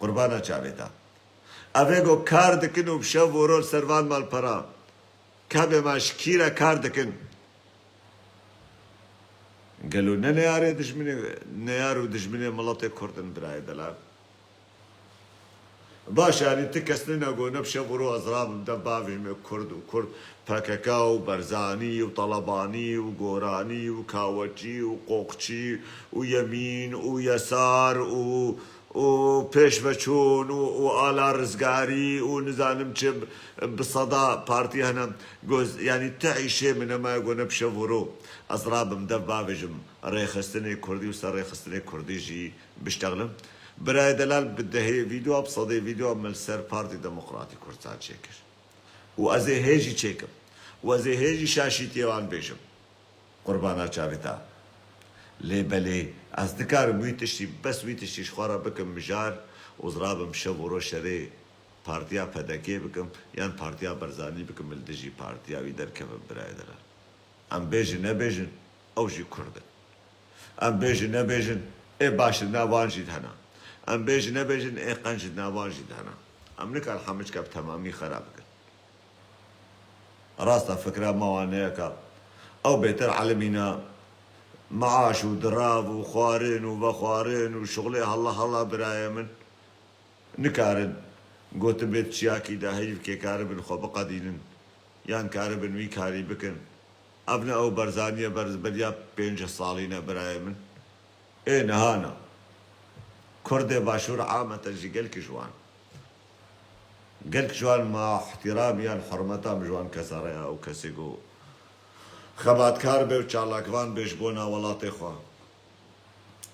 قربانا چاويتا أفيقو كار دكن وبشو ورول سروان مال پرا كابي ماش كيرا كار دكن قالوا نياري دجمني نيارو دجمني ملطي كردن براي دلال باش يعني تكسننا قونا بشبرو أزراب دبابي كرد وكرد باكاكاو برزاني وطلباني وقوراني وكاوتشي وقوقشي ويمين ويسار وبيش بچون وآلا رزقاري ونزانم چب بصدا بارتي هنا جوز يعني تعيشي من ما يقولنا بشبرو أزراب مدبابي ريخستني كردي وصار ريخستني كردي جي بشتغلم برای دلال بده فيديو بصدي فيديو من سر بارتي ديمقراطي كردستان چيكر وازي هيجي چيكم وازي هيجي شاشي تيوان بيشم قربانا چاويتا لي بلي از دكار ويتشي بس ويتشي شخورا بكم مجار وزراب مشورو شري بارتيا پدكي بكم يان بارتيا برزاني بكم الدجي بارتيا ويدر كم برای دلال ام بيجن نبيجن او جي كردن ام بيجن نبيجن اي باش ناوانجي هنا ام بيجن نبيجن اي قنجد ناوانجي هنا ام نكال حمج كاب تمامي خراب كن راستا فكرة موانيكا او بيتر علمينا معاش ودراب وخوارين وبخوارين وشغلي هلا برايا من نكارن قوت بيت شياكي دا هيف كي كاربن خو بقدينن يان كاربن وي كاري بكن ابنا او برزانية برز بريا بينج صالينا برايا من ايه نهانا كردي باشور عامة جي قلك جوان مع احترامي يعني حرمتها بجوان كسريا او كسيقو خبات كاربي وشالاكوان بيشبونا ولاتي خوا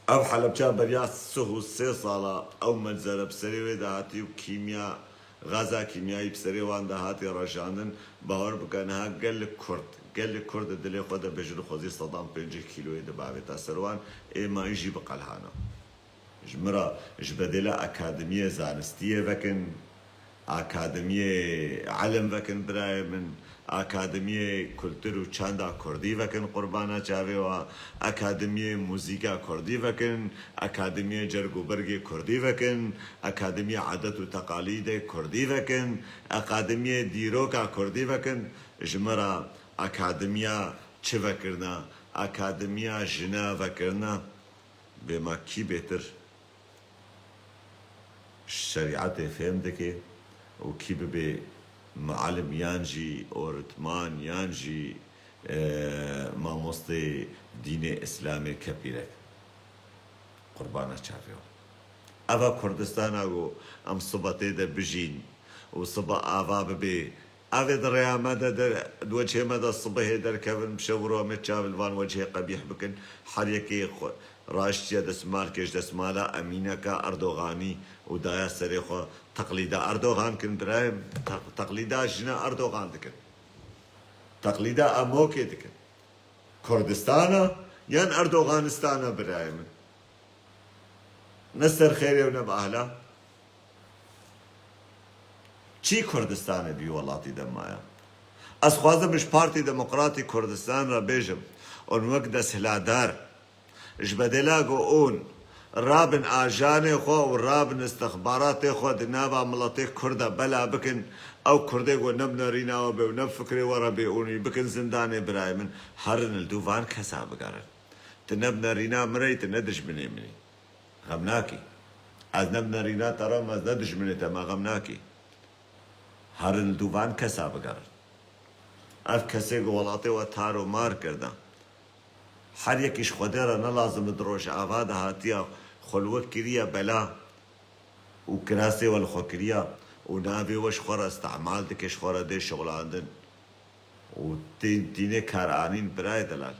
او حلبچا بريا سهو 3 صالة او منزل بسري دهاتي وكيمياء غازا كيميائي بسري وان دهاتي رشاندن باور بكانها قال كرد دلي خدا بجر خوزي صدام 5 كيلو دبابي تاسروان اي ما يجي بقلهانا جمرا جبدلا أكاديمية زانستية وكن أكاديمية علم وكن براي من أكاديمية كولتور وچاندا كردي وكن قربانا چاوي و أكاديمية موسيقى كردي وكن أكاديمية جرگو برگي كردي وكن أكاديمية عادت وتقاليد كردي وكن أكاديمية ديروكا كردي وكن جمرا أكاديمية چه وكرنا أكاديمية جنا وكرنا بما كي بيتر شريعته فهم دكي وكيف بمعلم يانجي أورتمان يانجي ما مصطي دين إسلامي كبيرة قربانا شافيو أفا كردستان أغو أم صباتي دا بجين وصبا أفا ببي أفا دريا مدى در وجه مدى الصبح در كفن مشورو متشافل وان وجه قبيح بكن حريكي راشتيا دسمال كيش دسمالا أمينكا أردوغاني ودايا سريخو تقليدا أردوغان كن برايم تقليدا جنا أردوغان دكن تقليدا أموكي دكن كردستانا ين أردوغانستانا برايم نستر خيري ونب أهلا چی کردستان بی ولاتي دمایا از خوازم مش پارتی دموکراتی کردستان را بیجم اون وقت دست هلادار اش بدلا گو اون رابن آجاني خو ورابن استخباراتي خو دنابا ملطي كردا بلا بكن او كردي و نبنا رينا و بو نب فكري ورا بيوني بكن زنداني براي من هرن الدوفان كسا بقارن تنبنا رينا مري تندش مني غمناكي از نبنا رينا ترى ما ندش مني تما غمناكي هرن الدوفان كسا بقارن اف كسي ولاطي و تارو مار كردن هر یکیش خودره نلازم دروش آباد هاتیا خلوت كريا بلا وكراسي والخو كريا ونابي وش خورا استعمال دكش خورا دي شغل عندن وتيني كارانين براي دلال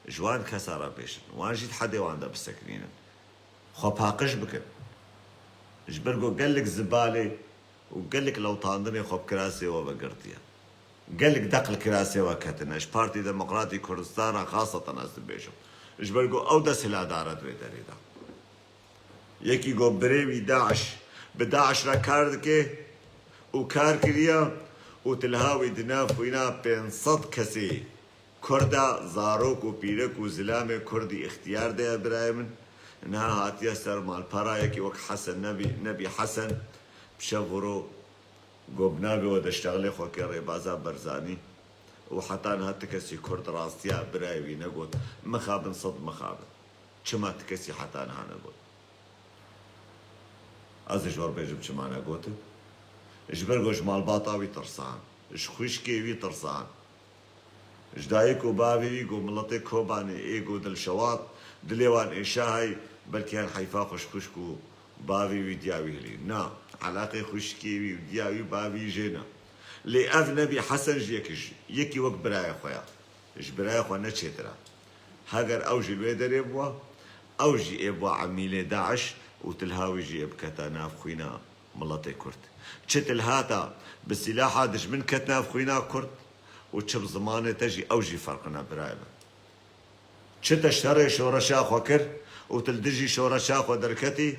جوان كسارة بيشن وان جيت حدي واندا بسكنين خو باقش بكن جبرقو قالك زبالي وقالك لو طاندني خو بكراسي وبقرتيا قالك دقل كراسي وكتنا اش بارتي ديمقراطي كردستان خاصة ناس بيشم جبرقو او دا سلا دارت بيداري دا يكي قو بريوي داعش بداعش را كاردكي وكار كريا وتلهاوي دناف وينا بين صد كسي كردا زاروك وبيرك وزلامي كردي اختيار ده برايمن انها هاتيا سر مال بارا يكي وك حسن نبي حسن بشغرو قبنابي ودشتغلي خوكي ريبازا برزاني وحتى انها تكسي كرد راستيا برايوي نقول مخابن صد مخابن شما تكسي حتى انها نقول از جوار بيجم شما نقول جبرقوش مال باطاوي ترسان خوشكي وي ترسان جدايكو بابي قو ملطي كوباني ايقو دل شواط دليوان ايشاهي بلكي هن حيفا خوشكو بابي وي دياوي هلي نا علاقي خوشكي وي دياوي بابي جينا لي اف نبي حسن جيكش يكي وك براي خويا اش براي خويا نتشترا هاجر اوجي الويدر يبوا اوجي يبوا عميلي داعش وتلهاوي جي بكتا ناف خوينا ملطي كرد تشتل هاتا بالسلاح دش من كتنا في خوينا كرد وتشب زمانه تجي اوجي فرقنا برايبه تشتا شري شورا شاخو كر وتلدجي شورا شاخو دركتي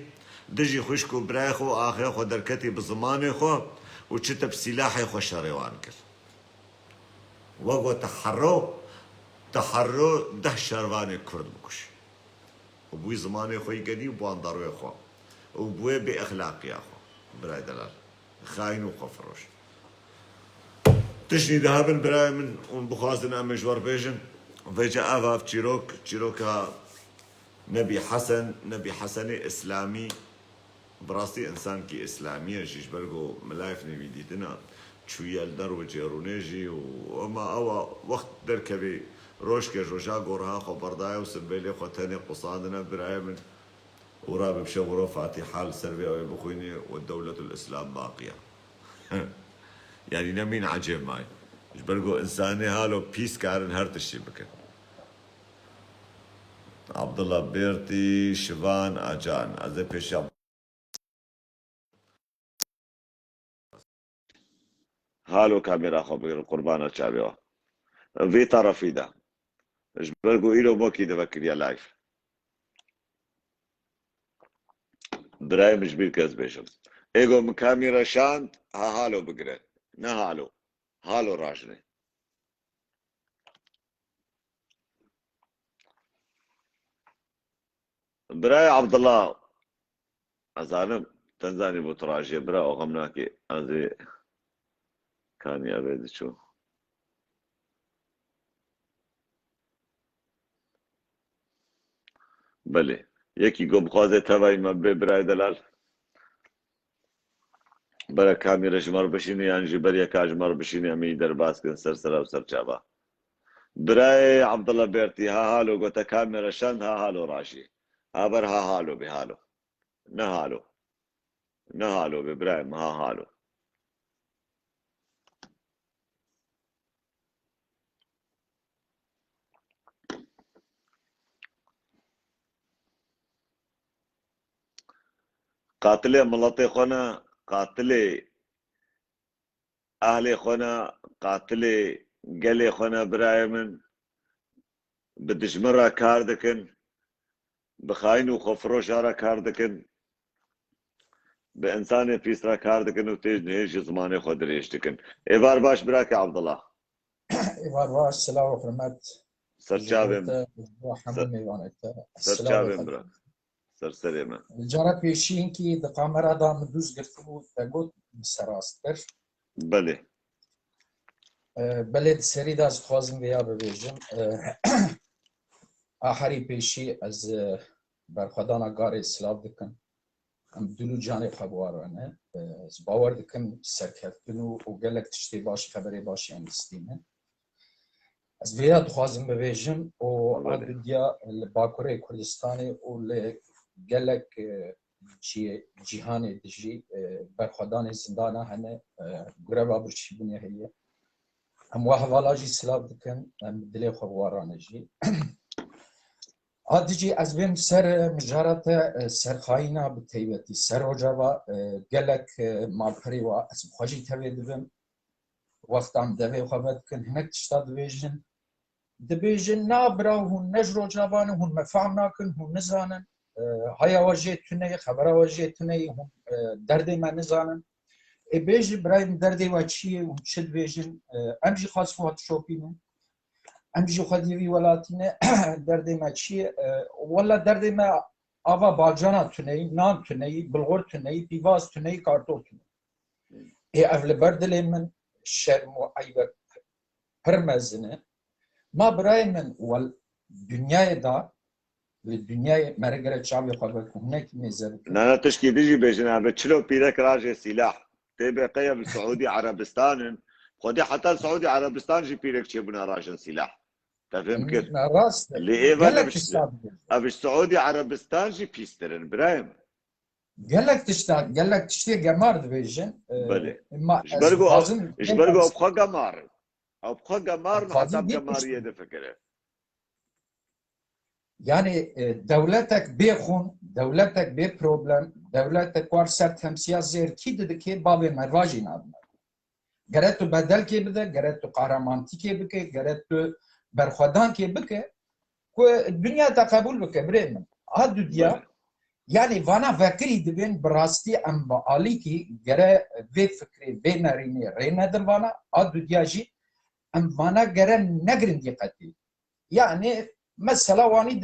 دجي خوشكو برايخو اخي خو دركتي بزمانه خو وتشتا بسلاحي خو شري وانكر وقو تحرو ده شرواني كرد بكش وبوي زمانه خو يقدي وبوان دارو خو وبوي باخلاقي اخو براي دلال خاين وخفروش تشني ذهبن براي من بخازن ام جوار بيجن فيجا افاف تشيروكا نبي حسن اسلامي براسي انسان كي اسلاميه جيش برغو ملايف نبي ديتنا شويه الدر وجيرونيجي وما او وقت دركبي روشك جوجا غورها خو برداي وسبيلي خو تاني قصادنا براي من وراب بشغرو فاتي حال سربيا ويبخويني والدولة الإسلام باقية يعني نمين عجيب ماي جبرقو إنساني هالو بيس كارن هرتشي بكن عبد الله بيرتي شفان أجان أزي بيشام هالو كاميرا خو بكن قربانا تشابيوا في طرفي دا جبرقو إيلو موكي دفكر يا لايف براي مش بيركز بيشم ايجو من كاميرا شانت هالو بقرأ نا هالو راجني براي عبد الله ازانم تنزاني بوتراجي برا وغمناكي ازي كان يا بيد شو بلي يكي قوم خوازي تبعي ما براي دلال برا كاميرا جمر بشيني يعني جبريا كاجمر بشيني امي درباس كن سرسرا وسر جابا براي عبد الله بيرتي ها هالو قوتا كاميرا شند ها هالو راشي ابر ها هالو بهالو نهالو ببرايم ها هالو قاتلي ملطي خونا قاتلي اهلي خونا قاتلي قلي خونا برايمن بدش مرة كاردكن بخاين وخفروش را كاردكن بإنسان بيسرا كاردكن وتيج نهيش زماني خود ريشتكن إيبار باش براك يا عبد الله إيبار باش سلام وحرمات سرچابم سرچابم برا سرسري من جارة بيشين كي دقامرة دا مدوز قرتبو تاقوت سراستر بله بلد سري دا زخوازم بيا ببيجم آخری پیشی از برخوادانا گاری سلاف دکن ام دلو جانی خبوارانه از باور دکن سرکفتنو و گلک تشتی باش خبری باش یعنی ستینه از ویا دخوازم ببیجم و آدو دیا باکوره کردستانی و گلک جیهانی دجی برخوادان زندانه هنه گره بابرشی بنیه هیه هم واحوالاجی سلاف دکن ام دلی خبوارانه جی هادجی از بین سر مجارات سرخاینا بتیوتی سر وجبا گلک مالپری و از خواجی توید بیم وقتام دوی خوابت کن هنک تشتا دویجن نابرا هون نجر وجبان هون مفهم ناکن هون نزانن های واجه تونه خبر واجه تونه هون دردی من نزانن بیج برایم دردی و چیه هون چه دویجن امجی خاص فوات شوپینه امجی خدیوی ولاتینه درد ما چیه ولا درد ما آوا باجانا تونی نان تونی بلغور تونی پیواز تونی کارتو تونی اول بردل من شرم و عیب پرمزنه ما برای من ول دنیای دا دنیای مرگره چاوی خواهد هناك میزد لا تشكي بيجي بجنابه تشلو بيدك راجع سلاح تبقى قيم السعودي عربستان خدي حتى السعودي عربستان جي بيدك تشيبنا راجع سلاح تفهم كيف؟ راست اللي ايه ابي السعودي عربستان جي بيسترن برايم قال لك تشتي قمار دبيجن بله ايش برقو ابخا قمار محتاج قماريه ده فكره يعني دولتك بيخون دولتك ببروبلم دولتك وارسر تمسيا زير كي دكي بابي مرواجي نادنا قرأتو بدل كي بده قرأتو قهرمانتي كي بكي قرأتو برخودان كي بكي كو الدنيا تقبل بكي بريمن هادو ديا يعني وانا فكري دبين براستي ام بالي كي قرأ في فكري في ناريني رينا دوانا هادو ديا جي ام وانا قرأ نقرن دي قتي يعني مثلا واني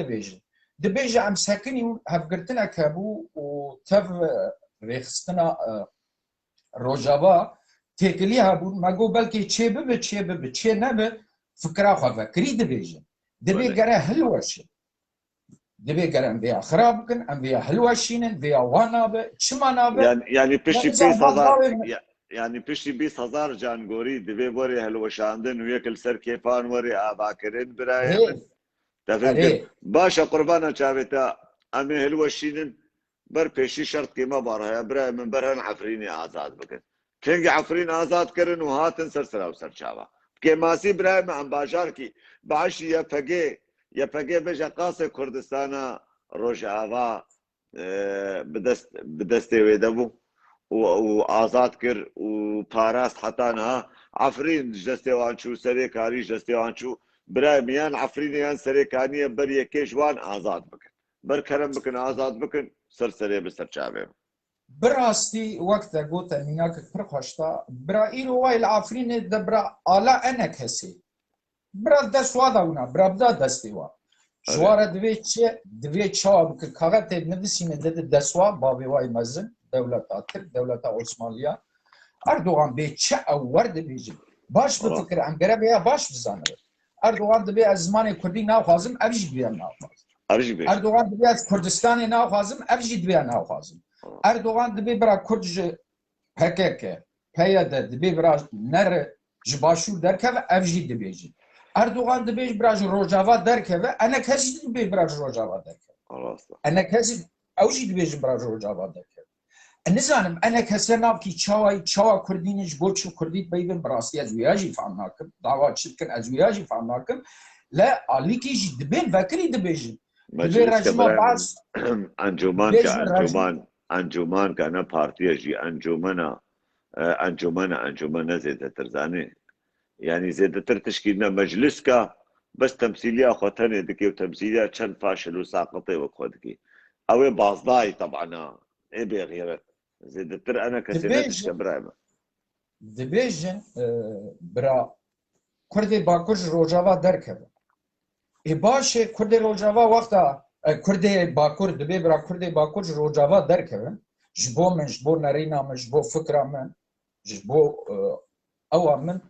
دبيجي ام ساكني هفقرتنا كابو وتف ريخستنا روجابا تكلي هابون ما جو بلكي تشي بب تشي نبه فكره خو فكري دبي قرا هلوش دبي قرا ام بيا خرابكن ام بيا هلوشين بيا وانا شمانا يعني بيشي بيس هزار يعني بيشي بيس هزار جانغوري دبي بوري هلوشاندن وياكل سر كيفان وري اباكرين برايم تفهم باشا قربانا شافتا امي هلوشين بر بيشي شرط كيما بارها برايم من برهن عفريني آزاد بكن كنگ عفرین آزاد کرن و هاتن سرسرا و سرچاوا که ماسی برای من باشار کی باش یا فگه بجا قاس کردستان روجاوا بدسته ویدبو و آزاد کر و پاراست حتی نه عفرین جسته وانچو سری کاری جسته وانچو برای میان عفرینیان سری کانی بر یکیش وان آزاد بکن بر کرم بکن آزاد بکن سرسره بسرچاوه براستی وقت قلت مناك فرقشتا برا إيرو واي العفرين دبرا آلا أنا كسي برا دست واداونا برا بدا دستيوا جوارا دوی چاب که کاغت نویسینه داده دستوا بابی واي مزن دولت ترک دولت عثمانیه اردوغان به چه اورد بیجی باش بفکر انگره بیا باش بزنه اردوغان دبی از زمان کردی ناخوازم ابجی بیا ناخوازم اردوغان دبی از کردستان ناخوازم ابجی بیا ناخوازم اردوغان دبی برا کردج پکک پیاده دبی برا نر جباشور درکه و ابجی دبیجی اردوغان دبی برا روجاوا درکه و انا کسی دبی برا روجاوا درکه انا کسی اوجی دبی برا روجاوا درکه نزانم انا کسی ناب کی چاوا کردینش بولچو کردید بیبن براستی از ویاجی فهم ناکم دعوات چکن از ویاجی فهم ناکم لا علیکی جی دبین وکری دبیجی دبی رجما بعض انجمان كان بارتي جي انجمنا زيادة ترزاني يعني زيادة تر تشكيلنا مجلس كا بس تمثيلية خوتاني دكي وتمثيلية كان فاشل وساقطي وخودكي او باصداي طبعا ايه بغيره زيادة تر انا كسنتش كبرايمه دبيجن برا كردي باكوش روجاوا دركب اي باشه كردي روجاوا وقتا Kurdê Bakur dibê bira Kurdê Bakur ji rojava derkevin ji bo min ji bo nerîna min ji bo fikra min ji bo ewa min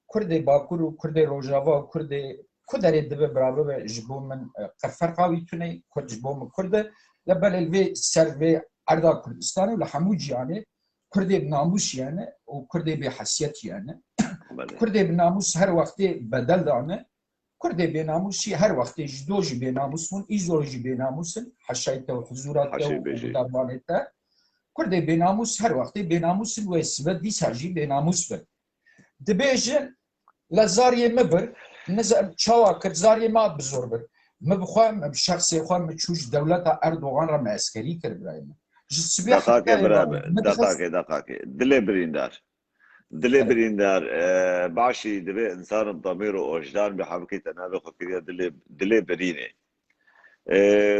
Kurdê Bakur û Kurdê Rojava û Kurdê ku derê dibe bira bibe ji bo min qirferqa wî tune Kurd ji bo min Kurd e li belê vê ser vê erda Kurdistanê li hemû ciyanê Kurdê bi namus yani û Kurdê bêhesiyet yani Kurdê bi namus her wextê bedel dane Kurdê bênamusî her wextê ji do jî bênamus bûn îzol jî bênamusin heşeyê te û huzûra te û dermanê te Kurdê bênamus her wextê bênamusin wê sibe dîsa jî bênamus bin dibêjin li zariyê me bir çawa kir zariyê me bi zor bir me bixwe me bi şexsê xwe me çû ji dewleta Erdogan re me eskerî kir birayê me ji sibê دقاقي دلي بريندار دلي بريندار بعشي دبي انسان بضميره وجدان بحبكي تنابي خكريا دلي بريني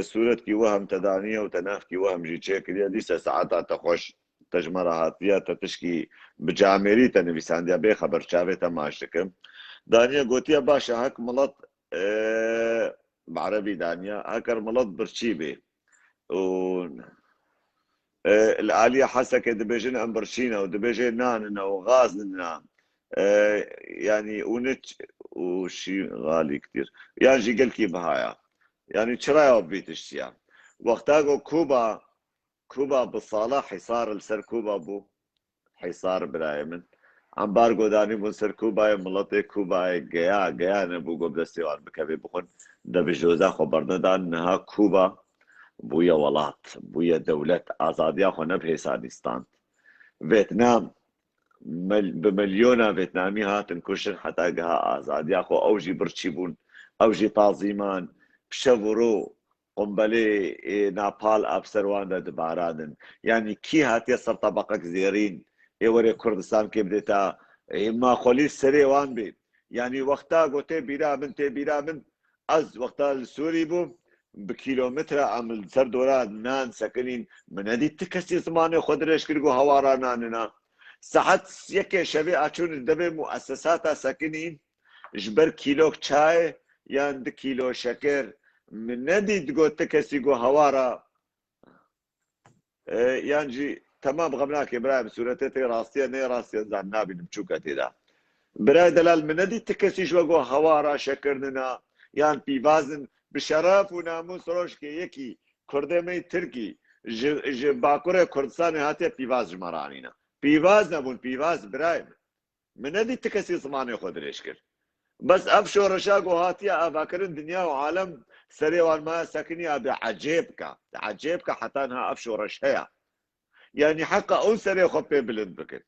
سورة كي وهم تدانية وتناف كي وهم جي تشيكريا ديسا ساعتا تخوش تجمرة هاتية تتشكي بجاميري تنبيسان ديا بي خبر شابه تماشتكم دانيا قوتيا باشا هك ملط بعربي دانيا هكر ملط برشيبي و الآلية حسك دبيجن أمبرشينا ودبيجن ناننا وغازنا يعني ونت وشي غالي كتير يعني جي قلكي بهايا يعني شرايا وبيتشتيا وقتاقو كوبا بالصالح حصار السر كوبا بو حصار برايمن عم بارقو داني بون سر كوبا ملطي كوبا جيا نبو قبل استيوان بكبي بخون دبجوزا خبرنا دان انها كوبا بويا ولات بويا دولة آزادية خو نبهيسانستان فيتنام بمليونة فيتنامي هاتن كوشن حتى قها آزادية خو أوجي برشيبون أوجي تازيمان بشورو قنبلي نابال أبسروان دبارادن يعني كي هاتي صر طبقك زيرين وري كردستان كي بديتا ما خولي سري وان بي يعني وقتا قوتي بيرا من از وقتا السوري بو بكيلومتر عمل سر دورات نان سكنين من هذه التكسي زمانه خدرش كرجو هوارا ناننا ساعات يكي شبي أشون دبي مؤسسات سكنين جبر كيلو شاي ياند كيلو شكر من ندي تقول تكسي جو هوارا يانجي تمام غمناك إبراهيم سورتي راستيا ني راستيا زعنابي نمشوكا تدا براي دلال من ندي تكسي جو هوارا شكرنا يان بيفازن بشرف وناموس روشكي يكي كردمي تركي باكور كردستان هاتي بيواز جمرانينا بيواز نبون بيواز برايم من هذه التكسي زماني خود ريشكر بس افشو رشاقو هاتيا افاكرن دنيا وعالم سريوان ما ساكني ابي عجيبك حتى انها افشو رشايا يعني حقا اون سري خبي بلند بكن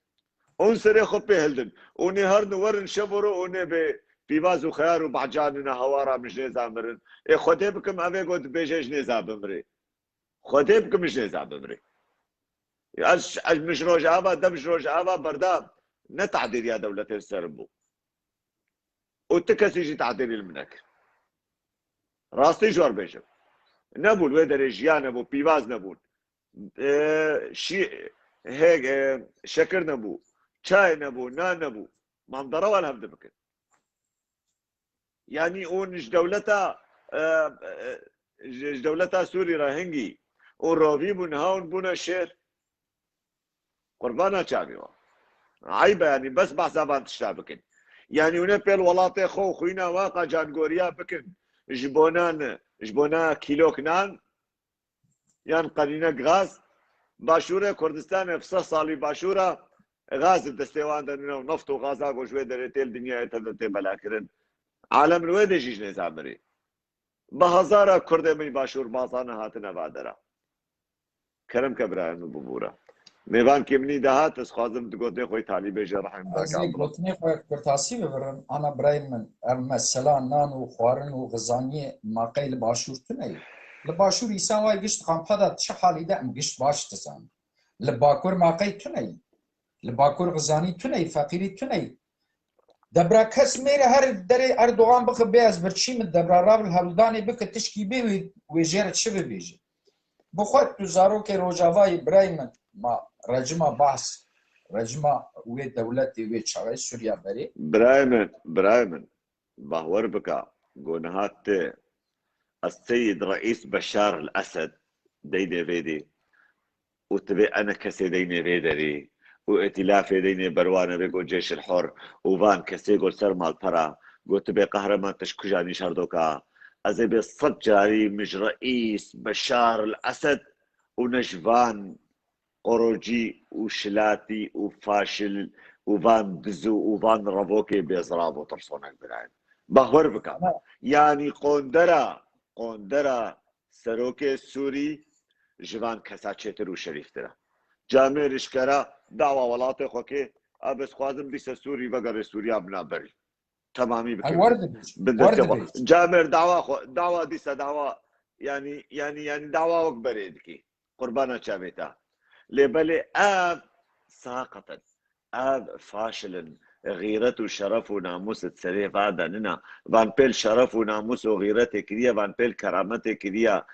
اون سري خبي هلدن ونهار نورن شبرو ونبي بيواز وخيار وبعجاننا هوارا مش نزامرن إيه خدي بكم أبي قد بيجيش نزاب بمري خدي بكم مش نزاب بمري أج مش روج آبا دمش روج آبا بردام نتعديل يا دولة السربو وتكسي جي تعديل المنك راستي جوار بيجم نبول ويدا رجيان نبو بيواز نبول شي هيك شكر نبو شاي نبو نان نبو ما مضروا ولا هم بكن يعني اونش دولتا سوري راهنجي وروبي بون هاون بونا شير قربانا شابيوا عيبه يعني بس بحسابان تشتابكن يعني هنا بيل ولاطي خو خوينا واقع جانغوريا بكن جبونا كيلو كنان يعني قرينا غاز باشوره كردستان افسا صالي باشوره غاز الدستيوان دنو نفط وغازا وشوي دريتيل دنيا تدتي بلاكرن عالم الويد جيش نزامري بهزارة كرد من باشور بازانا هاتنا بادرا كرم كبراهيم ببورا ميوان كمني دهات اسخازم تقولني خوي طالب جرحم از گوتنی خو کرتاسی ببرن انا برایم من مثلا نان و خوارن و غزانی ماقیل باشور تنی لباشور انسان وای گشت قامپدا چه حالی ده ام گشت باش تزان لباکور ماقی تنی لباکور غزانی تنی فقیری تنی دبرا کس میره هر دری اردوغان بخ بیاز برچی من دبرا رابل هولدانی بک تشکی بی و جیرت شبه بیجی بخواد تو زارو که روجاوای برایم ما رجما بحث رجما وی دولتي وی شاوي سوريا بري برايمن باور بكا قنهات السيد رئيس بشار الأسد ديني فيدي وتبي أنا كسي ديني فيدري وائتلافي ديني بروانة بيقو الجيش الحر وفان كسي قول سرما البرا قلت بي قهرمان تشكجاني شردوكا أزي بالصد جاري مش رئيس بشار الأسد ونجفان قروجي وشلاتي وفاشل وفان دزو وفان رافوكي بيزراب وطرسونك براين بهور بكا يعني قوندرا سروكي سوري جوان کسا چتر و شریف تره جامعه رشکره دعوا ولات خوکی ابس خوازم بیس سوری وگر سوریا بنا بری تمامی بکن ورد جامعه دعوا دیس دعوا يعني دعوا وكبريد کی قربانا چاویتا لبلي ساقطا فاشلا غيرة وشرف وناموس تسريف عدننا فان بيل شرف وناموس وغيرته كريا فان بيل كرامته كريا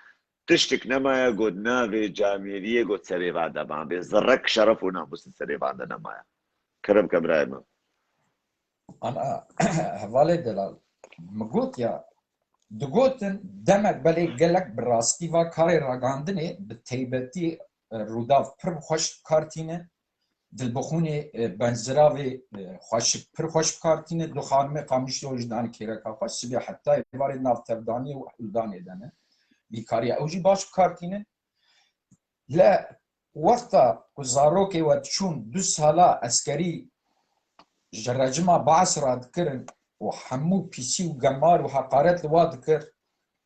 تشتك نما قد نافي جاميرية قد سريف عدا ما بيزرك شرف وناموس تسريف عدنا ما كرم كبرايما أنا هفالي دلال مقوت يا دقوتن دمك بلي قلق براستي وكاري راقاندني بالتيبتي روداف پر خوش كارتينه دلبخوني بنزراوي خوش كارتينه دو خانمه قامش وجدان كيركا خوش سبيا حتى يباري ناف تفداني وحلداني دانه بیکاری اوجی باش کارتینه لا وقتا وزاروكي وتشون دو سالا عسكري جرجما بعث راد كرن وحمو بيسي وقمار وحقارات لواد كر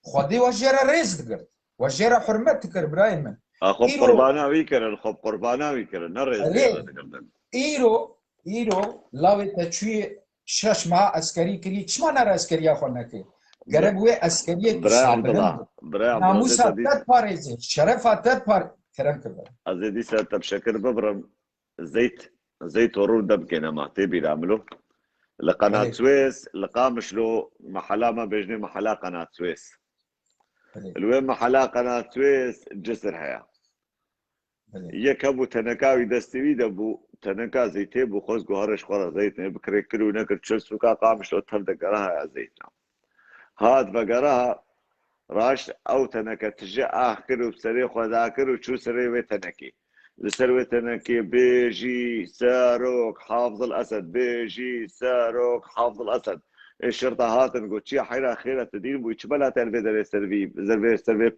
خدي وجرا ريز دكر وجرا حرمت كر برايمن خب قربانا ويكرن خب قربانا ويكرن نريز ايرو لاوي تشوي شش مع عسكري كري چما نار عسكري اخونكي قرب وي عسكريه براي عبد الله ناموس تات باريزي شرف تات بار كرم كبر ازيدي سات بشكل ببرم زيت ورود دم كنا ما تبي يعملوا لقناه سويس لقامش له محلا ما بيجني محلا قناه سويس الوين محلا قناه سويس جسر هيا يكبو تنكاوي دستوي دبو تنكا زيتي بو خوز جوهرش خورا زيت بكريكلو نكر تشلسوكا قامش له تفد قراها يا زيتنا هاد بقراها راش او تنكا تجي اخر وبسري خذاكر وشو سري وتنكي لسروي تنكي بيجي ساروك حافظ الاسد بيجي ساروك حافظ الاسد الشرطه هات نقول شي حيره خيره تدين بو يشبلها تلفزيون سيرفي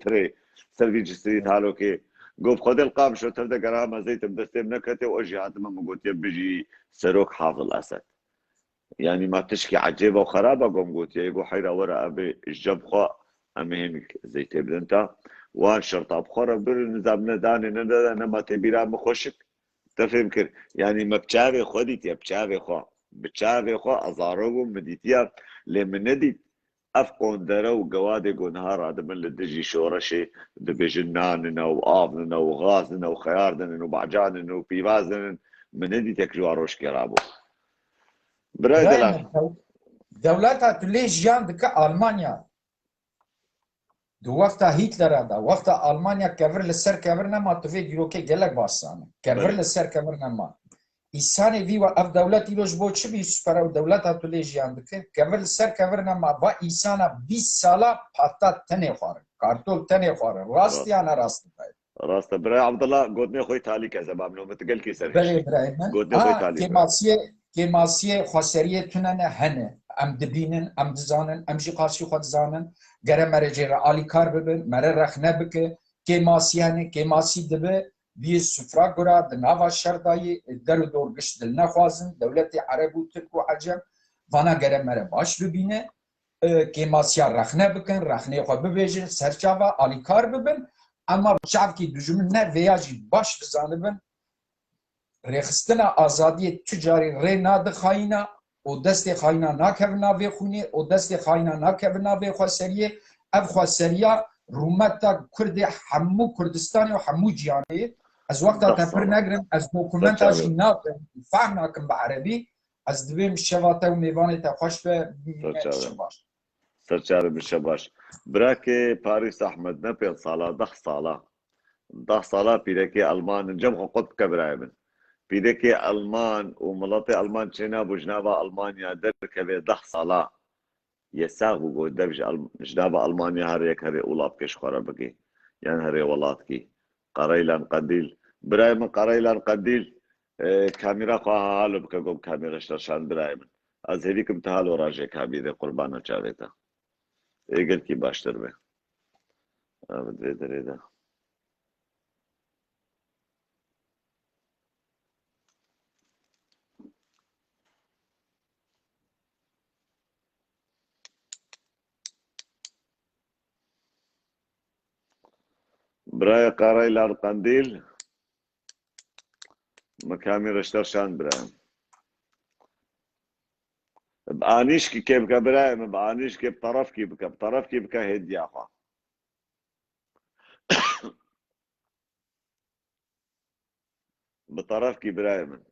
بري سيرفي جستري هالوكي قوب خذ القام شو تبدا قراها زيت بدستم نكته واجي هات ما قلت بيجي ساروك حافظ الاسد يعني ما تشكي عجيبه وخرابه قوم قلت يا حيره ورا ابي الجبخه امهنك زيت بدنتا وان شرطه بخور بر نظام نداني ندى نما تبيرا مخشك تفهم كر يعني ما بتشافي خديت يا بتشافي خو بتشافي خو ازارو مديتيا لمن ندي افقون درو قوادي نهار هذا من الدجي شورشي دبجنان وآفن وغازن وخياردن وبعجان وبيبازن من ندي تكلوا روش كرابو براي دولتها تليش جان دكا ألمانيا دو وقتا هتلر دا وقتا ألمانيا كفر لسر كفر نما تفي جيروكي جلك باسانه كفر لسر كفر نما إنساني في وقف دولتي لوش بوش بي سپرا دولتها تليش جان دكا كفر لسر كفر نما با إنسانا 20 سالا حتى تنه خوار كارتول تنه خوار راستي أنا راستي راست براي عبد الله قدني خوي تالي كذا بابنو متقل كي سريش بلي براي قدني خوي تالي كماسيه خسريه تنن هنه ام دبینن ام دزانن ام جی قاسی خود زانن گره مرجع عالی کار ببن مره رخنه بکه کماسیه نه کماسی دبه بی سفرا گرا دناوا شردایی در دور گشت دل نخوازن دولت عرب و ترک و عجم وانا گره مره باش ببینه کماسیا رخنه بکن رخنه خود ببیجن سرچاوا عالی کار ببن اما شعب کی دجمن نه ویاجی باش بزانبن رخصتنا آزادی تجاری ری ناد خاینا و دست خاینا ناکونا وی خونی و دست خاینا ناکونا وی خسریه اف خسریا رومتا کرد همو کردستانی و همو جیانی از وقتا تفر نگرم از دوکومنتا جینات فهم ناکم بعربی از دویم شواتا و میوانی تا خوش به شباش سرچار بشباش براكي باريس احمد نبيل صاله 10 صاله بيدكي المان جمع قط كبرايمن بيدكي المان وملطي المان تشينا بوجنابا المانيا دركبه 10 صاله يساق بقول دبج جناب ألمانيا هريك هري أولاد كش خرا بقي يعني هري ولادكي قريلان قديل براي من قريلان قديل كاميرا قاهالو بكقوم كاميرا شترشان براي من از هذيكم تهالو راجع كابيده قربانا جاويتا ايجل كي باشتر به بدي دريده براي قريلان قنديل مكاميرا شترشان براي بانيش كي كيف براي بانيش كي بطرف كي بطرف كي بك هدي اخا بطرف كي براي من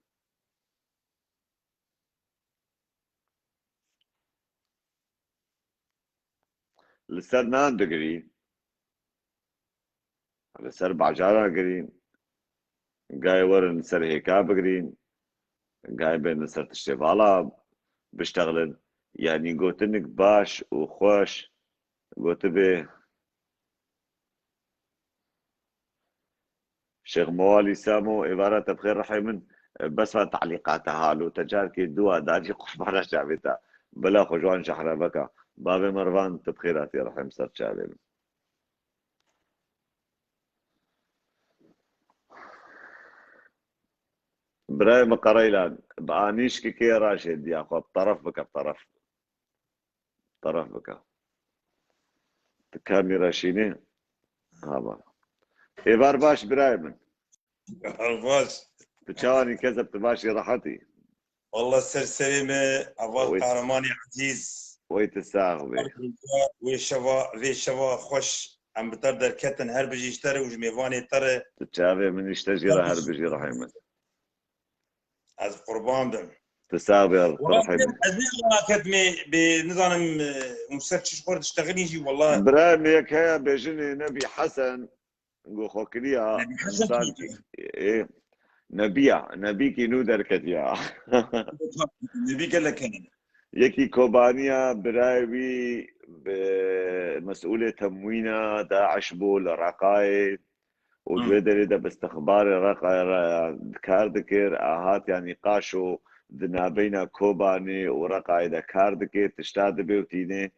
لسه 9 دقري لسه 4 جارة قرين جاي ورن سر هيكا بقرين جاي بين سر تشتغالا بشتغلن يعني قوتنك باش وخوش قوت به شيخ موالي سامو عبارة بخير رحمن بس ما تعليقاتها له تجاركي دوا داجي قربانا شعبتا بلا خجوان شحرا بكا بابي مروان تبخيراتي رحم سر شعبي براي مقريلان بانيش كي راشد يا اخو بطرف بك بطرف طرف بك كاميرا شيني هابا ايبار باش براي من باش بتشاوني كذب باشي راحتي والله سلسليمة أول ويت قهرماني عزيز ويت الساغ بي وي شوا خوش عم بتردر كتن هر بجي اشتري وجميفاني ترى تشافي من يشتجر هر بيجي رحيمن از قربان بم تساغ يا والله رحيمن أزيز والله كتمي بنظام مسكتش خور تشتغل يجي والله براي ميك هيا بيجني نبي حسن نقول خوكليا نبي حسن انسان كيف ايه نبيكي نودر كتيا نبي قال لك أنا يكي كوبانيا برايوي بمسؤولية تموينة داعش بول رقاي ودويدري دا باستخبار رقاي كار دكير اهات يعني قاشو دنابينا كوباني ورقاي دا كار دكير تشتاد بيوتيني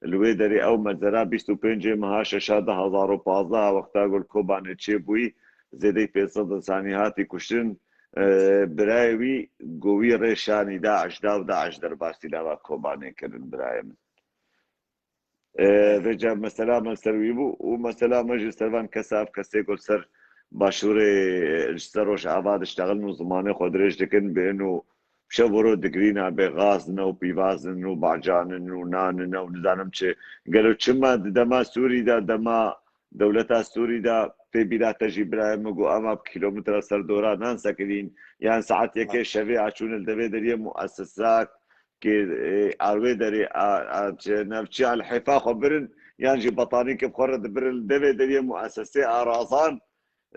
الويدري او مزرا بيستو بينجي مهاشا شاده 2015 وقتا قول كوباني تشيبوي زيدي 500 ثانيهاتي كشتن برايوي قوي ريشاني داعش داعش درباسي داوا كوباني كرن برايم رجع مثلا مسرويبو ومثلا مجلس سلفان كساف كسيقول سر باشوري سروش عباد اشتغلنو زمانه خدريش دكن بانه شبرو دقرينا بغازنا وبيفازنا وبعجاننا وناننا ونزانم چه قالوا چما دما سوري دما دولتا سوري في بلاد تجي برايم وقو اما بكيلومتر سر دورا نان ساكنين يعني ساعات يكي شفي عشون الدبي دريه مؤسسات كي اروي دري نفسي على الحفا خبرن يعني بطاني كيف خرد برن دبي دريه مؤسسة ارازان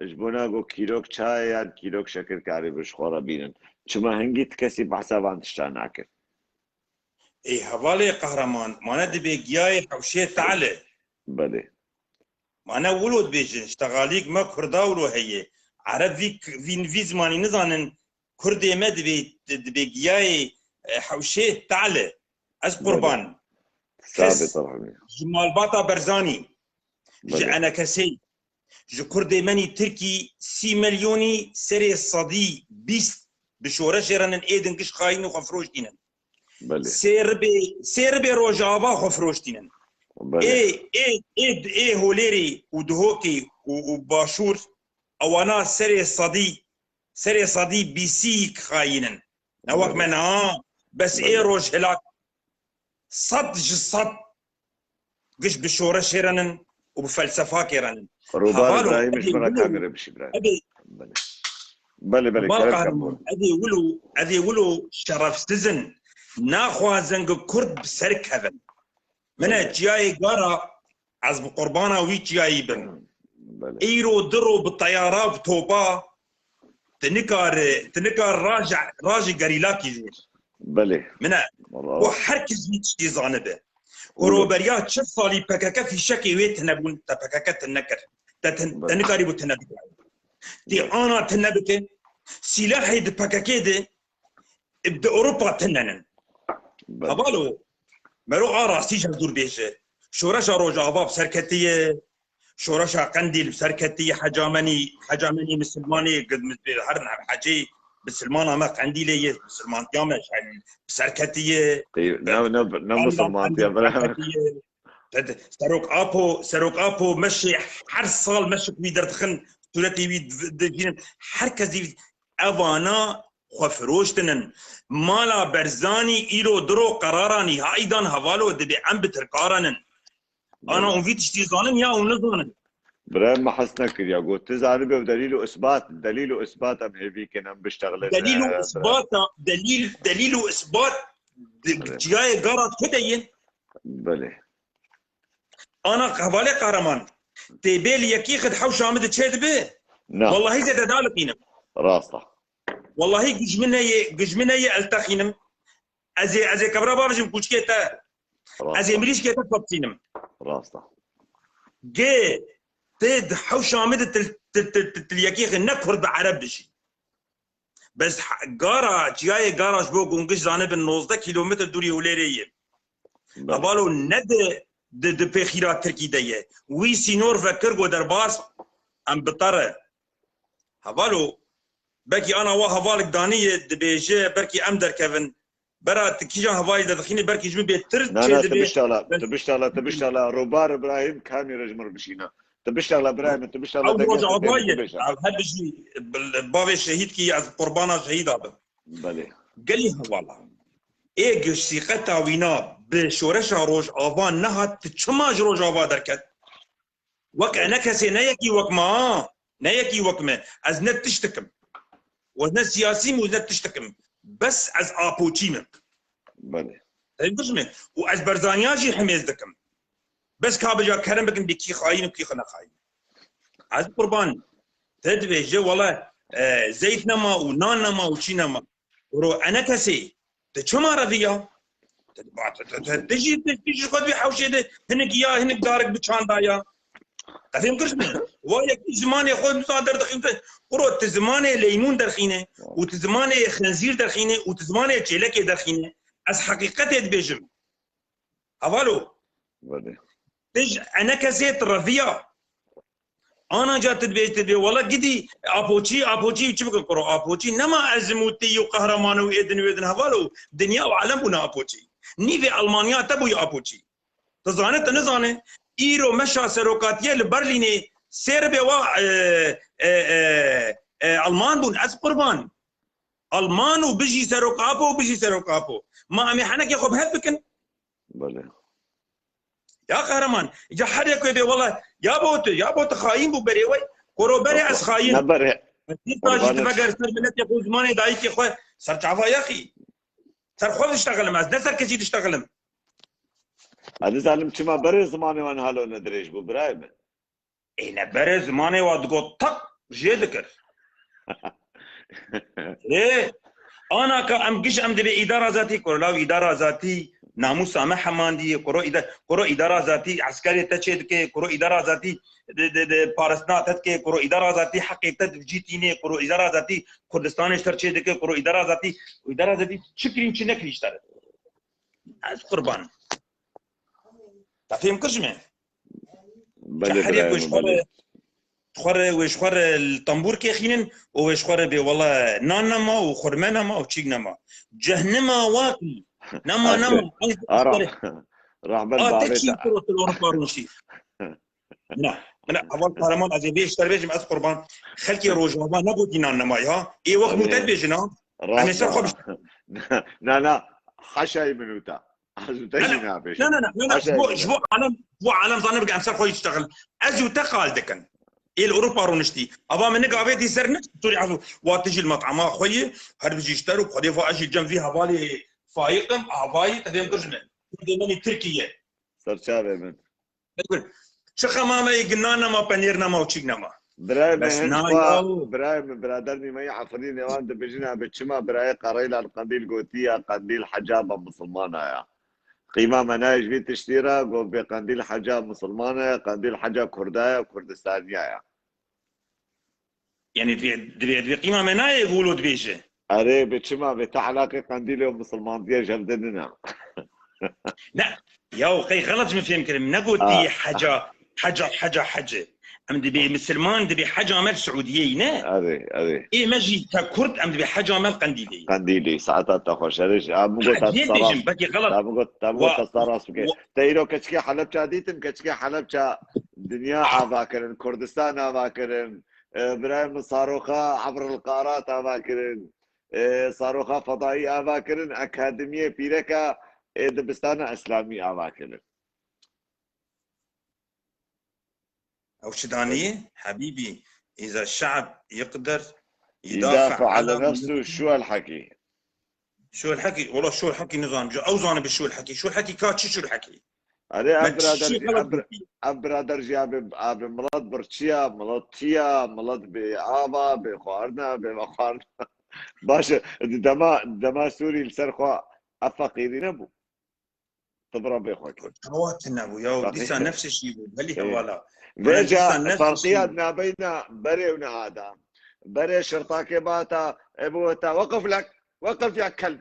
جبونا قو كيلوك چای يعني كيلوك شكر كاري بش خورا بينن چما هنگي تكسي بحسابان تشتان عكر اي حوالي قهرمان ما ندبي جاي حوشي تعالى بله ما أنا ولود بيجن اشتغاليك ما كردا ولو هي عرب في زماني نزانن كردي ما دبي جاي حوشي تعالى از قربان ثابت كس رحمي جمال باطا برزاني بله انا كسي جو كردي ماني تركي 6 مليوني سري صدي بيست بشورة شيران ايدن كش خاين وخفروش دينن بله سيربي روجابا خفروش دينن بله ايه هوليري ودهوكي وباشور اوانا سري صدي بيسيك خاينن نوك من بس ايه روج هلاك صد قش بشورة شيرانن وبفلسفة كيرانن روبان ابراهيم مش برا كاميرا بشي ابراهيم بله كلام كمون ادي ولو شرف سزن ناخوا زنق كرد بسرك هذا من جاي قارا عزب قربانا وي جاي بن ايرو درو بالطيارة بتوبا تنكار راجع قريلاكي جور بله من وحركز يتشي زانبه وروبريا تشف صالي بكاكا في شكي ويت نبون تبكاكا تنكر تنكاري بتنبك تي انا تنبك سلاحي د بكاكا دي باوروبا تننن هبالو مرو راسي جدور بيشه شورشا روجافا بسركتيه شورشا قنديل بسركتيه حجامني مسلماني قد هرن حاجي بسلمان ما قنديليه بسلمان جامع بسركتيه نعم مسلمان يا ابراهيم سروق ابو مشي هر صال مشي بيدر دخن تولتي بيد هركز دي افانا خفروشتنن مالا برزاني إيرو درو قراراني هايدان هوالو دبي عم بترقارنن انا انفيت اشتي ظالم يا ونظانن ابراهيم ما حسنك يا قلت تزعل ودليل اثبات ام هيفي كان عم بيشتغل دليل اثبات جاي قرات كدين بلي انا هوالي قهرمان تبيل يكي خد حوش عمد تشهد به نعم والله زي دالقينم راسه والله قجمني التقينم ازي كبرا بابجم كوشكيتا ازي مليش كيتا فبتينم راسه جي تد حوش عمد تليكيخ نكفر بعربشي بس قارا جاي قارا شبو قنقش زانب النوزده كيلومتر دوري وليريه ابالو ند د بخيرات تركي ديه وي سينور فكر جو درباس ام بطره ابالو بركي انا وهفالك دانيه دبيجي بركي ام دركفن برا تكيجا هواي دخيني بركي جمي بيتر لا تبشتغل روبار ابراهيم كان يرجمر بشينا تبشتغل ابراهيم تبشتغل رجع عضايا هبجي بابي الشهيد كي از قربانا شهيد هذا بلي قال لي والله ايه سيقتا وينا بشورش روج افان نهت تشماج روج افا دركت وك انا كسي نيكي وكما از نت تشتكم وزن سياسي وزن تشتكم بس از ابوتشيمك بلي تنقسمه واز برزانياجي حميز دكم بس كابجا كرم بكم بكي خاين وكي خنا خاين از قربان تدبي والله زيت نما ونان نما وشي نما ورو انا كسي تشما رضيا تجي خد بحوشه هنك يا هنك دارك بتشان دايا قديم قسمه وياك زمان ياخذ مصادر دخينه قروت زمانه ليمون درخينه وتزمانه خنزير درخينه وتزمانه تشيلك درخينه از حقيقته بيجم هوالو بلي تج انا كزيت رضيا انا جات تبي والله قدي ابوتشي تشبك قرو ابوتشي نما ازموتي وقهرمان ويدن هوالو دنيا وعالم بنا ابوتشي نيفي المانيا تبو يا ابوتشي تزانه نزانه ايرو مشا سروقاتيه لبرليني سيربي و المان بون از قربان المان وبيجي سروقابو ما امي حنك ياخذ هبكن بلي يا قهرمان اجا حد يكوي والله يا بوت خاين بو بريوي كورو بري از خاين نبري تاجي تفكر سر بلت ياخذ زماني دايك يا اخوي سر تعفا يا اخي سر خذ اشتغل ماز نسر كشي تشتغل هذا زعلم كما بري زماني وانا هالو ندريش بو برايم انا بري زماني وادقو طق جي ذكر ايه انا كام قش ام دبي اداره ذاتي كورلاو اداره ذاتي ناموس سامح ماندي كورو اداره ذاتي عسكري تشيد كي كورو اداره ذاتي بارسنا تك كورو اداره ذاتي حقيقه جيتيني كورو اداره ذاتي كردستان اشترچيد كي كورو اداره ذاتي شكرين چنك اشتر از قربان تفهم كرجمه بلي ويشخر الطنبور كيخينن ويشخر بي والله نانما وخرمنما وتشيغنما جهنما واقي نما راح بالبابيتا تكشي كرة الأوروبا روشي لا أول قهرمان أزي بيش تربيجم أز قربان خلكي روجوابا نبودي نانما يا إيه وقت متد بيجنا أنا سرخو بش لا حشاي منوتا لا جبو عالم ظن بقى أمسر خوي يشتغل أزو تقال دكن إيه الأوروبا رونشتي أبا من نقابي دي سرنك توري عفو واتجي المطعم خوي هر بيجي يشتروا خدي فاجي جنب فيها بالي فايقم هواي تدين قرجمه دمني تركيا سرچاوي من شخه ما يقنانا ما بنيرنا ما وشينا ما برايم برادرني ما يعفرين وان بيجينا بتشما براي قريلا القنديل قوتيه قنديل حجابه مسلمانه يا قيمة مناهج في تشتيرها قول بقنديل حاجة مسلمانة قنديل حاجة كرداية وكردستانية يعني دبي قيمة مناية يقولوا دبيشه. أري بتشما بتعلاقي قنديل ومسلمان دي جلدنا لا يا أخي غلط ما فهم كلام نقول دي حاجة أم دبي مسلمان دبي حاجة مال سعودية نه أري إيه مجي ككرد أم دبي حاجة مال قنديلية قنديلي ساعتها تخش أريش أبغى ديجم تتصرف بقي غلط تبغى تتصرف بك تيرو كشكي حلب شاديتم كشكي حلب شا دنيا أباكرن كردستان أباكرن برايم صاروخة عبر القارات أباكرن صاروخة فضائية أباكرن أكاديمية بيركا دبستان إسلامي أباكرن أو شدانية حبيبي إذا الشعب يقدر يدافع على على نفسه شو الحكي شو الحكي والله شو الحكي نظام جو أوزان بشو الحكي شو الحكي كاتشي شو الحكي أري ما تشي غلط أبرادر جاب ملط برشيا ملطيا ملط بآبا بخوارنا بمخارنا باشا دما سوري لسرخوا أفقيري نبو تضرب بيخوك خواتنا ابو يا ديسا نفس الشيء بلي حوالا فيجا فرقياتنا بين بري ونهادا بري شرطاك باتا ابوتا وقف يا كلب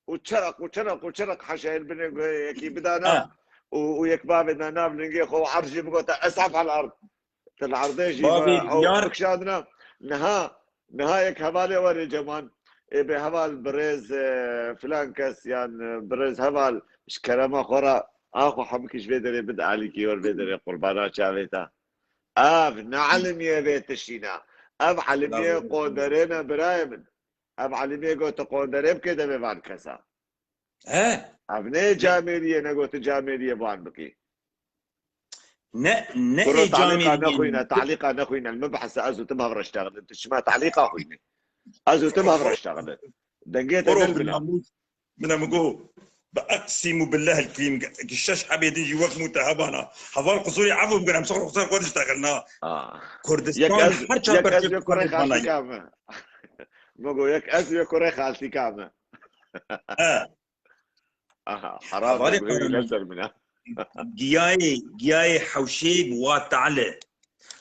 وشرق حشا البني يكي بدانا ويكباب بدنا بنلقي خو عرجي بقوتا اسعف على الارض العرضيجي او بكشادنا نهايك هبالي وري جمان بهبال بريز فلانكس يعني بريز هبال اش كلامه خورا اخو حمكش بيدري بد عليكي ور بيدري قربانات شافيتا نعلم يا بيت الشينا علمية قودرين برايمن علمية قوت قودرين كده ببان كسا ابني جاميرية نقوت جاميرية بان بكي نه جاميرية تعليقا نخوينا المبحث ازو تبهر اشتغل انت شما تعليقا خويني ازو تبهر اشتغل دنقيت من مقول بأقسم بالله الكريم قشاش حبيت يجي وقت متهبانا حضار قصوري عفو بقول هم صغر قصور قد اشتغلنا كردستان حرشا برتب كوري خالتي كامة مقول يك كوري خالتي كامة حرام نزل منها جياي حوشيب واتعلى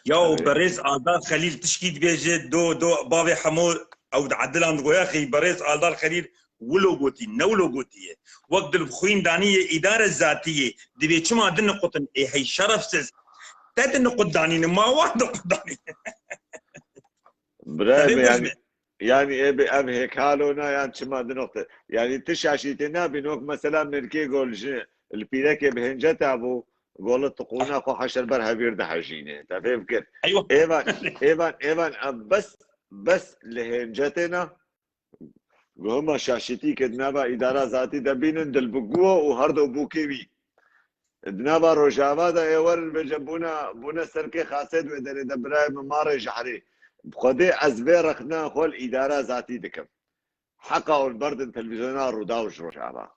ياو بريز آلدار خليل تشكيد بيجي دو بابي حمو او عدلان دو يا اخي بريز آلدار خليل ولو قوتي نولو قوتي وقت البخوين دانية إدارة ذاتية دبي كما دن قطن إيه هي شرف سز تدن قداني ما واحد قداني برايم يعني إيه بأب هيك حالونا يعني كما دن نقطة يعني تشاشيتنا بنوك مثلا مركي قول البيلك بهنجت أبو قول التقونا خو حشر برها بيرد حاجينه تفهم كيف؟ أيوه إيمان بس لهنجتنا وهم شاشتي كدنابا إدارة ذاتي دبينن دلبقوه وهردو بوكيوي دنابا روجاوا دا ايور بونا سركي خاصد ودري دبراي ممار جحري بخدي ازبي رخنا خول إدارة ذاتي دكم حقا والبرد التلفزيون روداوش روجاوا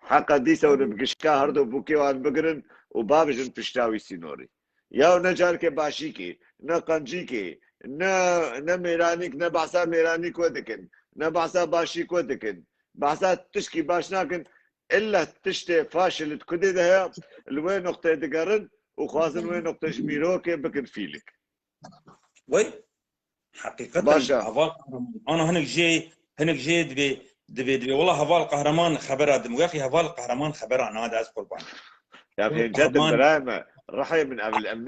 حقا ديسا ونبقشكا هردو بوكي وان بقرن وبابجن تشتاوي سينوري ياو نجارك باشيكي نا قنجيكي نا ميرانيك نا بعصا ميرانيك ودكن نبعثا باشي كودكن بعثا تشكي باش ناكن الا تشتي فاشل تكدي ده الوين نقطة دقرن وخازن وين نقطة جميروك بكن فيلك وي حقيقة باشا انا هنك جي دبي والله هفال قهرمان خبر ادم يا اخي هفال قهرمان خبر عن هذا اسقل بان يا اخي جد البرايمة رحي من قبل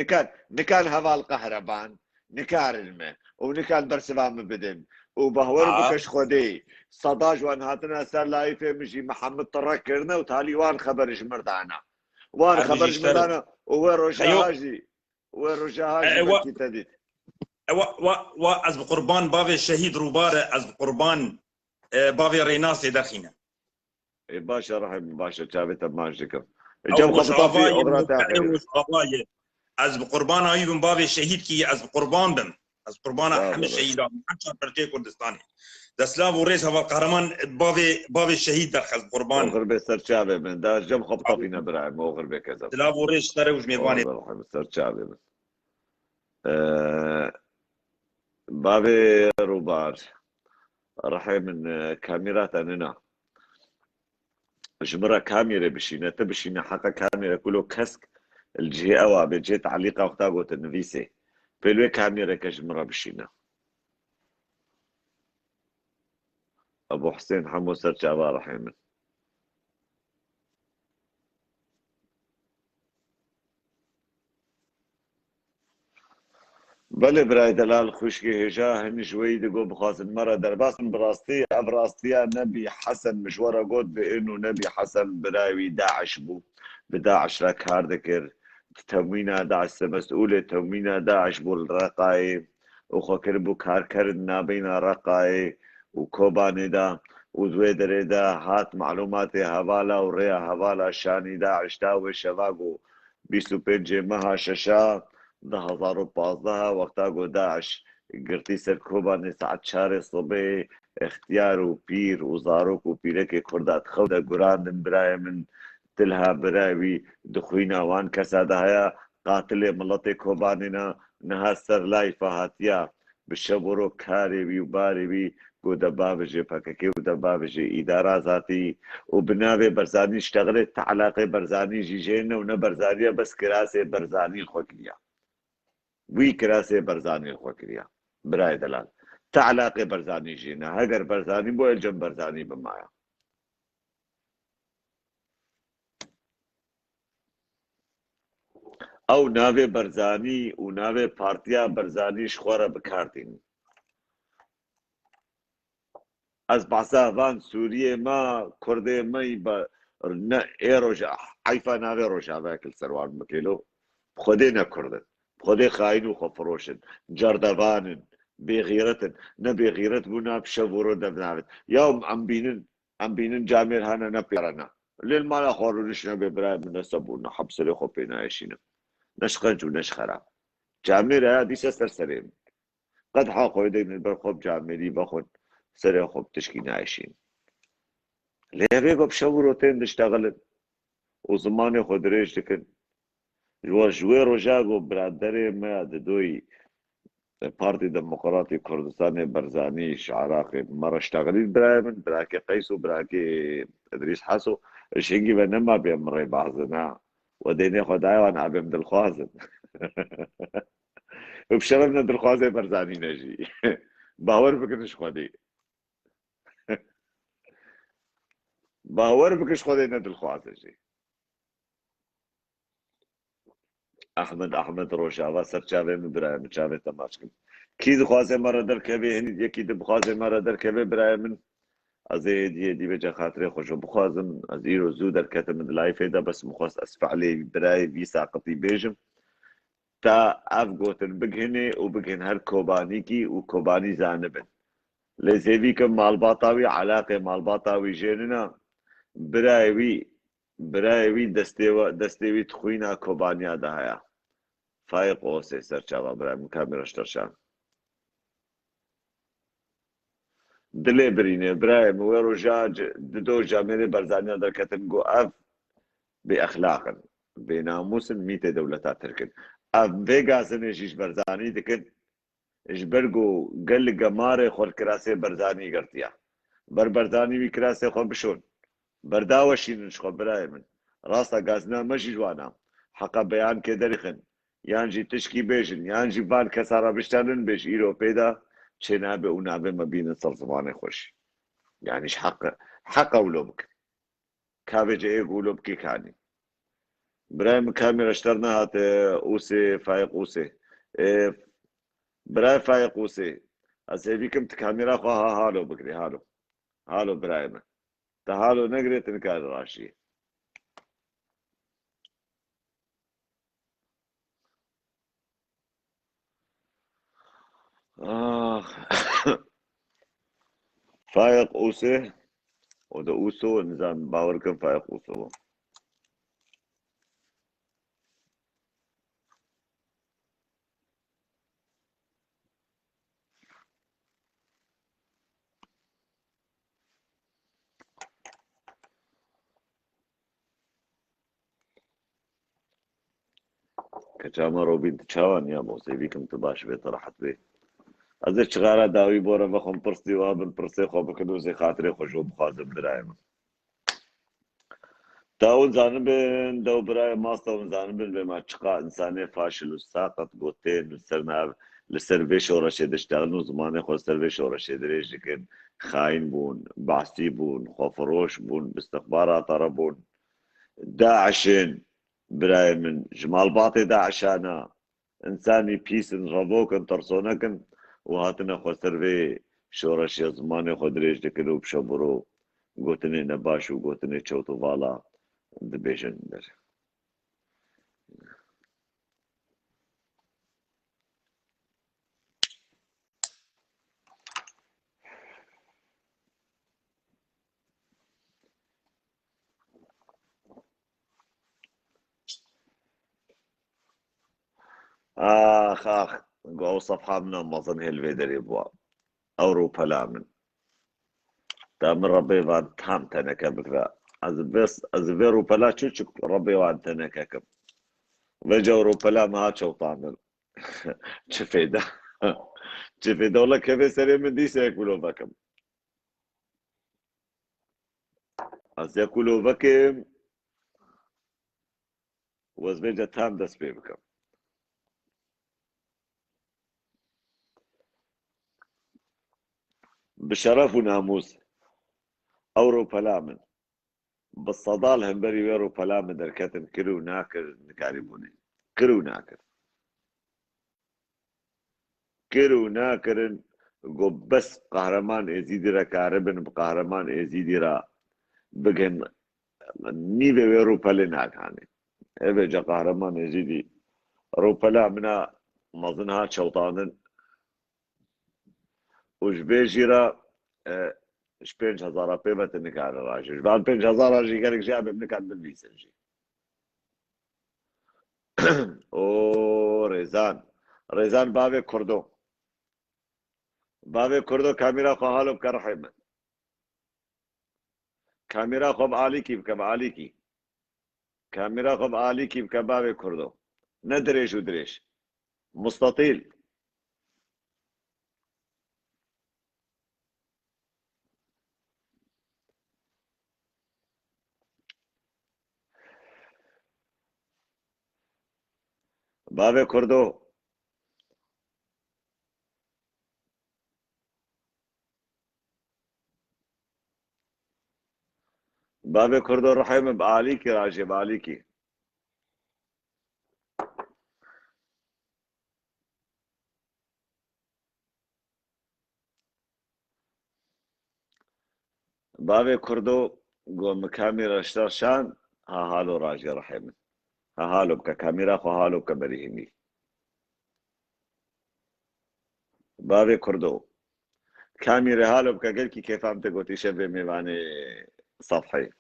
نكان هفال قهرمان نكار الماء ونكال برسبام بدن وبهور بكش خدي صداج وان هاتنا سر لايفه مشي محمد طرق كرنا وتالي وان خبرش مردانا وان خبرش مردانا وين رجاهاجي بكي تديت و از قربان بافي الشهيد روباره از قربان بافي ريناسي دخينا اي باشا رحم باشا شافت ماجيكم جو خبطافي اغراتا از قربان ايضا بافي الشهيد كي از قربان بم از قربان حمد الشهيدات حتى برتي كردستاني دسلاف وريس هذا القهرمان بافي الشهيد دخل قربان غربي سرشابه من دا جم خبطه فينا برايم مو غربي كذا دسلاف وريس ترى وش ميدواني سرشابه بس بافي روبار رحي من كاميرات اننا جمرة كاميرا بشينا تبشينا حقا كاميرا كله كسك الجهة أوا بجي تعليقة وقتا قوت النفيسي بلوي كاميرا كجمرة بشينا أبو حسين حمو سرجابا رحيمه بله برای دلال خوشکی هجا هنی شوی دگو بخواست مرا در باس براستي ابراستيا نبي حسن مشوره قد بانه نبي حسن براوي داعش بو بداعش را کار دکر تموین داعش مسئول تموین داعش بو الرقاي وخو كربو كار كرد نابين رقاي وكوباني دا وزوي دري دا هات معلوماتي هوالا وريا هوالا شاني داعش دا وشواقو 25 مها ششا 2015 وقتا گو داعش گرتی سر کوبانی ساعت 4 صبح اختیار و پیر و زاروک و پیرک کردات خودا گراندن برای من تلها براوی دخوینا وان کسا دهیا قاتل ملت کوبانینا نها سر لای فهاتیا بشبرو کاری بی و باری بی گو دبابجي فككي ودبابجي إدارة ذاتي وبنابي برزاني اشتغلت علاقة برزاني جيجينا ونبرزانية بس كراسة برزاني الخوكية وی کراسه برزانی خو کریا برای دلال تعلاق برزانی جینا اگر برزانی بو الجم برزانی بمایا او ناوی برزانی و ناوی پارتیا برزانی شخوره بکارتین از بحثا وان سوریه ما کرده مای با نه ای روژا حیفا ناوی روژا باکل سروان مکیلو خوده نکردن خودي خاين وخفروشن جردبانن بغيرتن نبي غيرت بونا بشبورو دبنابت يوم عم بينن جامير هانا نبيرنا للمالا خورونش نبي براي من نسبونا حبس لي خوبينا عيشينا نشقنج ونشخرا جامير هادي سر سريم قد حاقو يدي من برخوب جاميري بخون سري خوب تشكينا عيشين ليه بيقو بشبورو تين دشتغلن وزماني خود ريش دكن جوار روجاگو برادر ما دوی پارتی دموکراتی کردستان برزانی عراق مرة اشتغلت براكي قيس وبراكي ادريس حسو الشنقي بنما بيمري بعضنا وديني خداي وانا عبيم دلخوازن وبشرفنا دلخوازي برزاني نجي باور بكنش خدي باور بكش خدي ندلخوازي جي احمد روشاوا سرچاوه می برای من چاوه تماش کن کی دخوازه مرا در کبه هنی یکی دخوازه مرا در کبه برای من از هدیه دی بجا خاطر خوشو بخوازم از ایرو زو در کتم لایف دا بس مخواست اسفعلی برای وی ساقطی بیجم تا اف گوتن بگهنه و بگهن هر کوبانی کی و کوبانی زانبن لزیوی کم مالباطاوی علاقه مالباطاوی جننا برای وی دستیوی تخوینا کوبانیا دهایا فایق اوسه سرچاوا برای من کامرش ترشان دلي بريني برايم ويرو جاج دو جاميري برزانيا در كتن جو اف باخلاق بناموس ميت دولتات تركن اف فيغاسن ايش برزاني دكن ايش برجو قل جماري خور كراسي برزاني قرتيا برزاني وي كراسي خو بشون برداوشين نشخو برايم راسا غازنا ماشي جوانا حقا بيان كدرخن يانجي تشكي بيجن يانجي فان كسارا بشتانن بيش ايرو بيدا شنابه ونابه ما بين صلصبانه خوش يعني ايش حق ولوبك كافج ايه ولوبك كاني برايم كاميرا اشترنا هات اوسي فايق اوسي براي فايق اوسي اسيبيكم كاميرا خو هالو بكري هالو برايم تهالو نقري تنكار راشي فايق اوسي وده اوسو نظام باوركم فايق اوسو كجاما روبين تشاوان يا موسى بيكم تباش بيت راحت بيه ازش شغالة داوي بورا بخون برسي وابن برسي خو بكدوزي خاطري خوشو بخازم درايم تاون زانبن دو برای ماست تاون زانبن به ما چقا انسانی فاشل و ساقط گوتین و سرنا لسر به شورش دشتغل و زمان خود سر به شورش درش کن خاين بون بعثي بون خوفروش بون باستخبارات بون داعشن براي من جمال باطي داعشانا انساني بيسن ربوكن ترسونكن وهاتنا خود سر به شورش زمان خود درش دکن و بشبرو گوتنی نباش و گوتنی چوتو والا دبیجن در آخ قو صفحة من مظن هالفيدري بوا أوروبا لامن تام ربي وان تام تنكا بكرا از بيرو بلا تشوك ربي وان تنكا كم وجا أوروبا لا ما هاتشو طامن تشفيدا تشفيدا والله كيف سري من دي سيكولو بكم از يكولو بكم وزبيجا تام دس بكم بشرف وناموس أوروبا لامن بالصدال همبري ويرو بلام دركتن كرو ناكر نكاربوني كرو ناكر كرو ناكرن قو بس قهرمان ازيدي را كاربن بقهرمان ازيدي را بگن نيبه ويرو بلي ناكاني ابه جا قهرمان ازيدي رو بلا منا مظنها شوطانن وش بيجي را اش 5000 قيمة النكار راجل بعد 5000 راجل قالك جاب ابنك عند بالفيسنجي او ريزان بابي كردو كاميرا خو حالو كرحم كاميرا خو بعاليكي كاميرا خو بعاليكي بكبابي كردو ندريش ودريش مستطيل بابي كردو رحيم بعاليكي راجي بعاليكي بابي كردو قوم كاميرا اشترشان ها هالو راجي رحيم ها هالو كاميرا خو هالو كبريهمي بابي كردو كاميرا هالو قلكي كيف عم تقولي شبه ميواني سطحي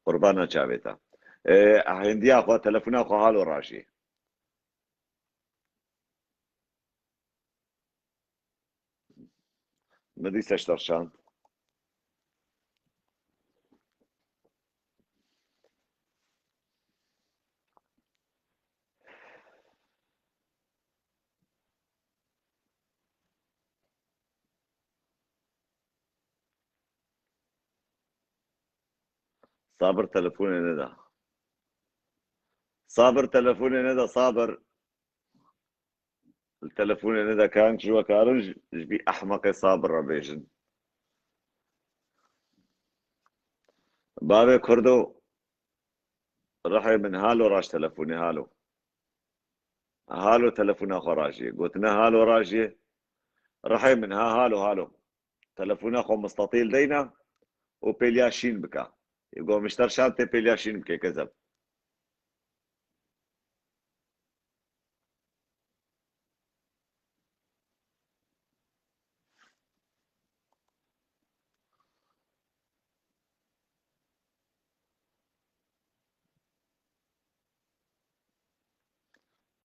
قربانا جابتا هندي اخو تلفون اخو هالو راجي مديس اشترشان صابر تلفوني ندى صابر التلفون ندى كان جوا كارنج جبي احمق صابر ربيجن بابي كردو رحي من هالو راش تلفوني هالو تلفون اخو راجي قلتنا هالو راجي رحي من هالو تلفون اخو مستطيل دينا وبيلياشين بكا يقول مشتر شانتي بيلياشين بكي كذب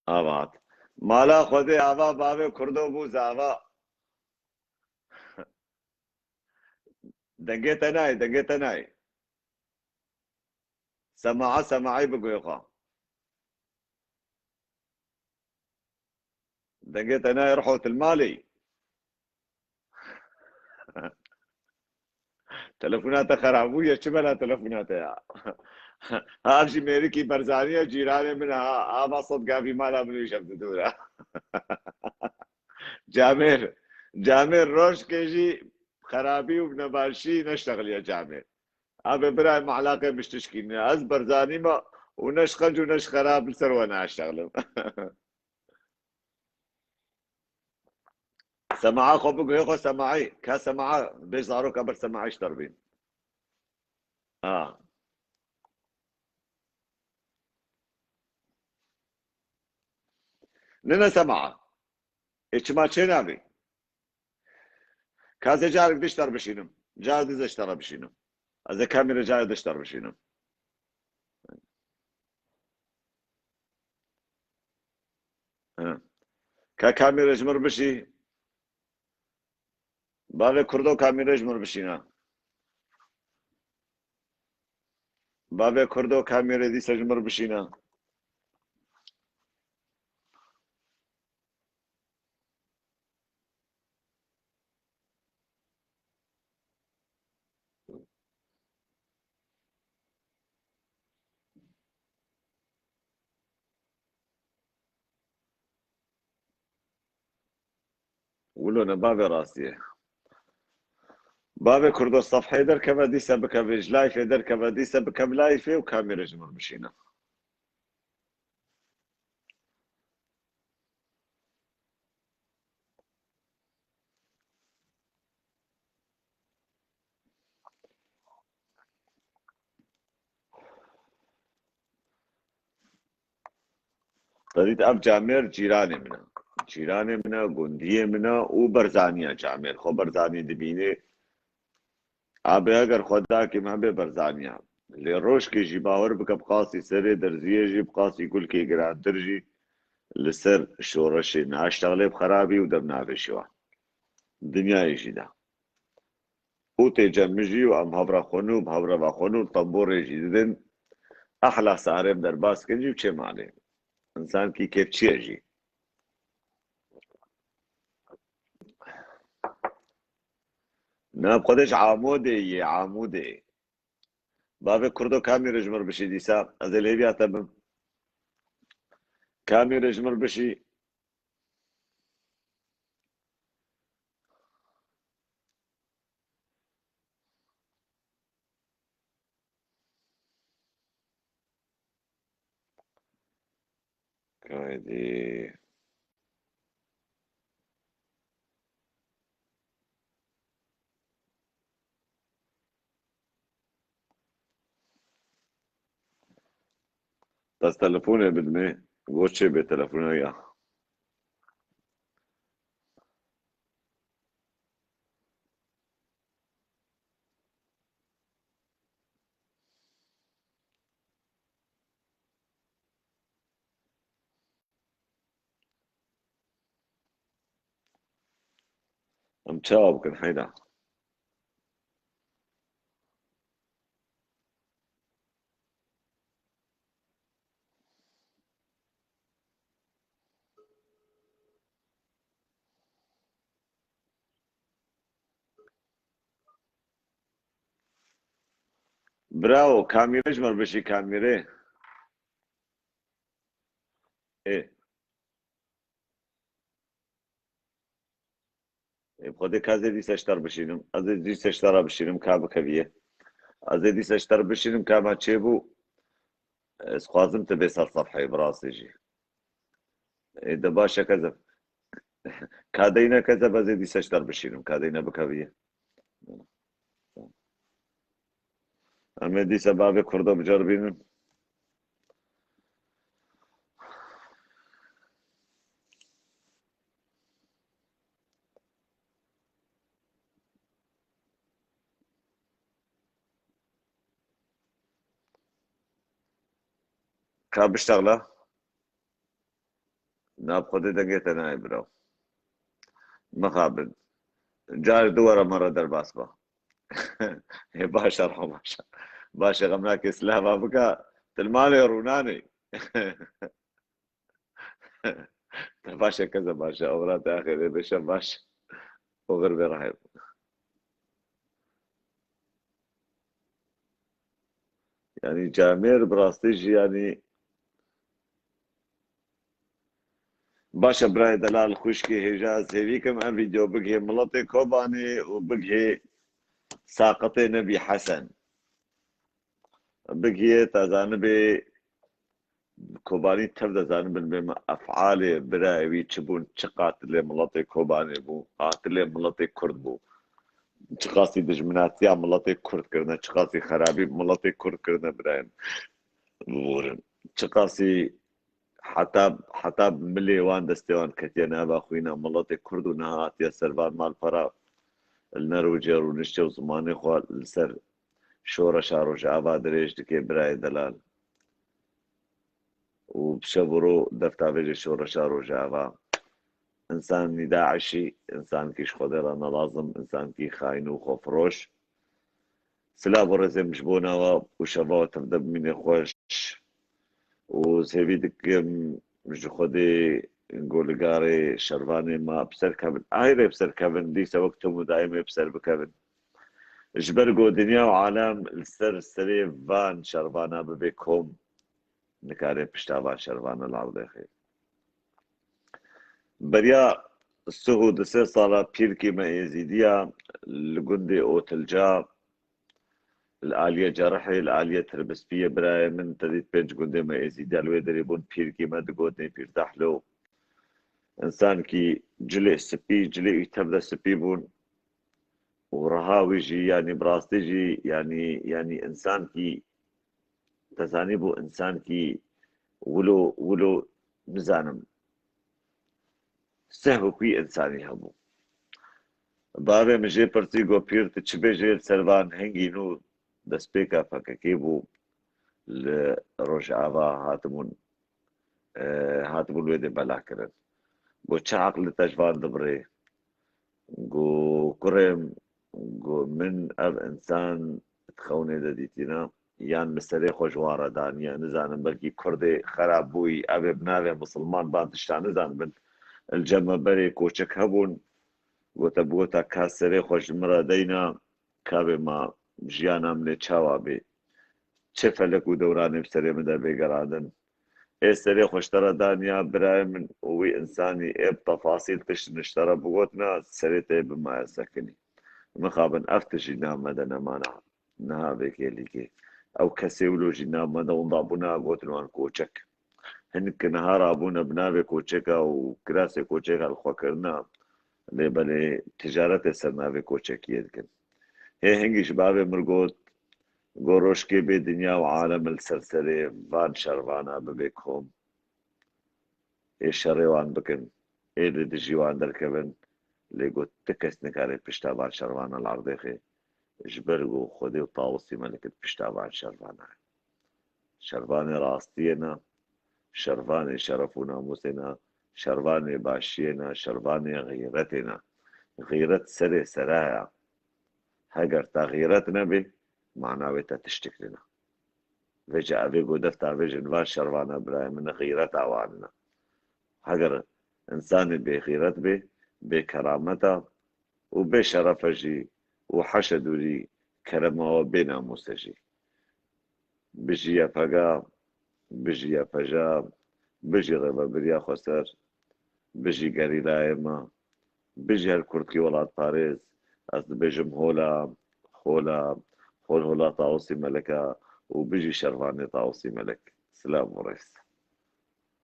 آباد مالا خودي آبا بابي كردو بوز آبا دنگيت ناي سماعي بقويقا دنگيت ناي رحوت المالي تلفونات خرابوية شبلا تلفونات يا هاشي ميريكي برزانية جيراني منها صدقا في مالها من يشبدونا. جامير روش كيجي خرابي وبنباشي نشتغل يا جامير. ابي براي علاقه مش تشكيني از برزاني ما ونش خج ونش خراب لسر وانا اشتغل. سماعه خو بقول خو سماعي كسماعه بيزارو كبر سماعي اشتربين. لنا سماعه ايش ما تشينابي كازي جارك دشتر بشينم جار دشتر بشينم از كاميرا جار دشتر بشينم. كاميرا جمر بشي بابي كردو كاميرا جمر بشينا بابي كردو كاميرا دي سجمر بشينا. ولو انا بابي راسي بابي كردو الصفحة دركبة دي سبكة فيج لايف دركبة دي سبكة بلايفي وكاميرا جمر بشينا. طريت اب جامير جيراني منا گوندیه منا و برزانیه جامير خو برزاني دبینه ابي اگر خدا کی ما به برزانیه لروش کی جی باور بک بقاسي سر درزيه جي بقاسي يقول كي جران درجي لسر شورش ناشتغل بخرابي ودمنا بشوا دنيا يجيدا او تجمجي وام هبره خونو بهبره بخونو طنبور يجيدن احلى سعرم در باس کنجي چه معنی انسان کی کیف چیه جی نه خودش عموده بابي كردو كاميرا جمر بشي ديسا از ليبيا تبم كاميرا جمر بشي كايدي بس تلفوني بدمي غوتشي بتلفوني يا ام تشاو كان حيدا براو كاميرا جمر بشي كاميرا ايه خودي كازي دي سشتر بشينم از دي سشتر بشينم كاب كبيه از دي سشتر بشينم كما تشيبو سخوازم تبي صفحه براسي جي إيه ده باشا كذا كادينا كذا بزي دي سشتر بشينم كادينا بكبيه اما دي سبابي كردو بجربينم كاب اشتغله ناب خودي دقيت انا برو مخابن جار دوره مرة در باسبا باشا رحو باشا غمناك اسلام بكا تلمالي روناني باشا كذا باشا اورات اخر باشا باشا وغربي رهيب يعني جامير براستيجي يعني باشا براي دلال خوشكي هجاز هيفيكم ام فيديو بقهي ملطي كوباني وبقهي ساقطي نبي حسن بقهي تزانبي كوباني تبدا زانب بما افعالي براي تشبون تشقات ملطي كوباني بو قاتل ملطي كرد بو تشقاسي دجمناتيا ملطي كرد كرنا تشقاسي خرابي ملطي كرد كرنا براين بورن تشقاسي حتى ملي وان دستوان كتينا باخوينا ملطي كرد ونهات يا سربان مال فرا النرويجر ونشتو زماني خوال لسر شورا شاروج عباد ريش دكي براي دلال وبشبرو دفتا بيجي شورا شاروج عبا انسان داعشي انسان كيش خدر انا لازم انسان كي خاين وخفروش سلا برزي مجبونا وشباو تبدب مني خوش وزهبيدك مش خدي نقول قاري شرباني ما بسر كابن ايري بسر كابن دي سوقتهم دائما بسر بكابن جبرقو دنيا وعالم السر السري فان شربانا ببيكهم نكاري بشتابان شربانا العرض خير بريا السهود 3 صالة بيركي ما يزيديا الجندي اوتلجا الآلية جرحي الآلية تربسبية براي من تديت بيج جندي ما يزيديا الويدر يبون بيركي ما دقودني بيرتاح له انسان كي جلي سبي جلي تبدا سبي بون ورهاوي يعني براستيجي يعني انسان كي تزانيبو انسان كي ولو نزانم سهو كي انساني همو باره مجھے پرتی گو پیر تچبے جیل سلوان هنگی نو دسپیکا فککیبو لروش آوا هاتمون ويدي بلا كرن گو چه عقل تجوان دبري گو كرم گو من اب انسان تخوني دديتنا يان مسري خوشوارة دانيا نزانم بلكي كردي خراب بوي ابي بناوي مسلمان بانتشتا نزان بن الجمع بري كوچك هبون وتبوتا كاسري خوش مرا دينا كابي ما جيانا من چاوا بي چه فلك ودوراني بسري مدى بيقرادن اي سري خوشترا دانيا براي من وي انساني اي بتفاصيل تش نشترا بقوتنا سريتي بما يسكني مخابن افتشي نام مدى نمانا نها بيكي ليكي او كسيولو جنام مدى ونضابونا قوتنوان كوچك هنك نهار ابونا بنابي كوچكا وكراسي كوچكا الخوكرنا لبلي تجارة سرناوي كوچكية كن هي هنگي شباب مرقوت قوروش كي بي دنيا وعالم السلسلة فان شروانا ببيكهم اي شريوان بكن اي دجيوان دركبن لقوت تكس نكاري بشتابان شروانا العرضيخي جبرقو خودي وطاوسي ملكت بشتابان شروانا شرباني راستينا شرباني شرف وناموسنا شرباني باشينا شرباني غيرتنا غيرت سري سرايا هاجر تغييرتنا به معناويتها تشتك لنا فيجا أبي قدفتا فيجن فان شربانا براي من غيرت عواننا هاجر إنساني بغيرت به بكرامته وبشرفجي وحشدوا لي كرمه وبنا موسجي بجي يا فقا بجي يا فجا بجي غيبا بريا خسر بجي قري لايما بجي هالكردكي ولاد باريس از بجم هولا هولا طاوسي ملكا وبجي شرفاني طاوسي ملك سلام وريس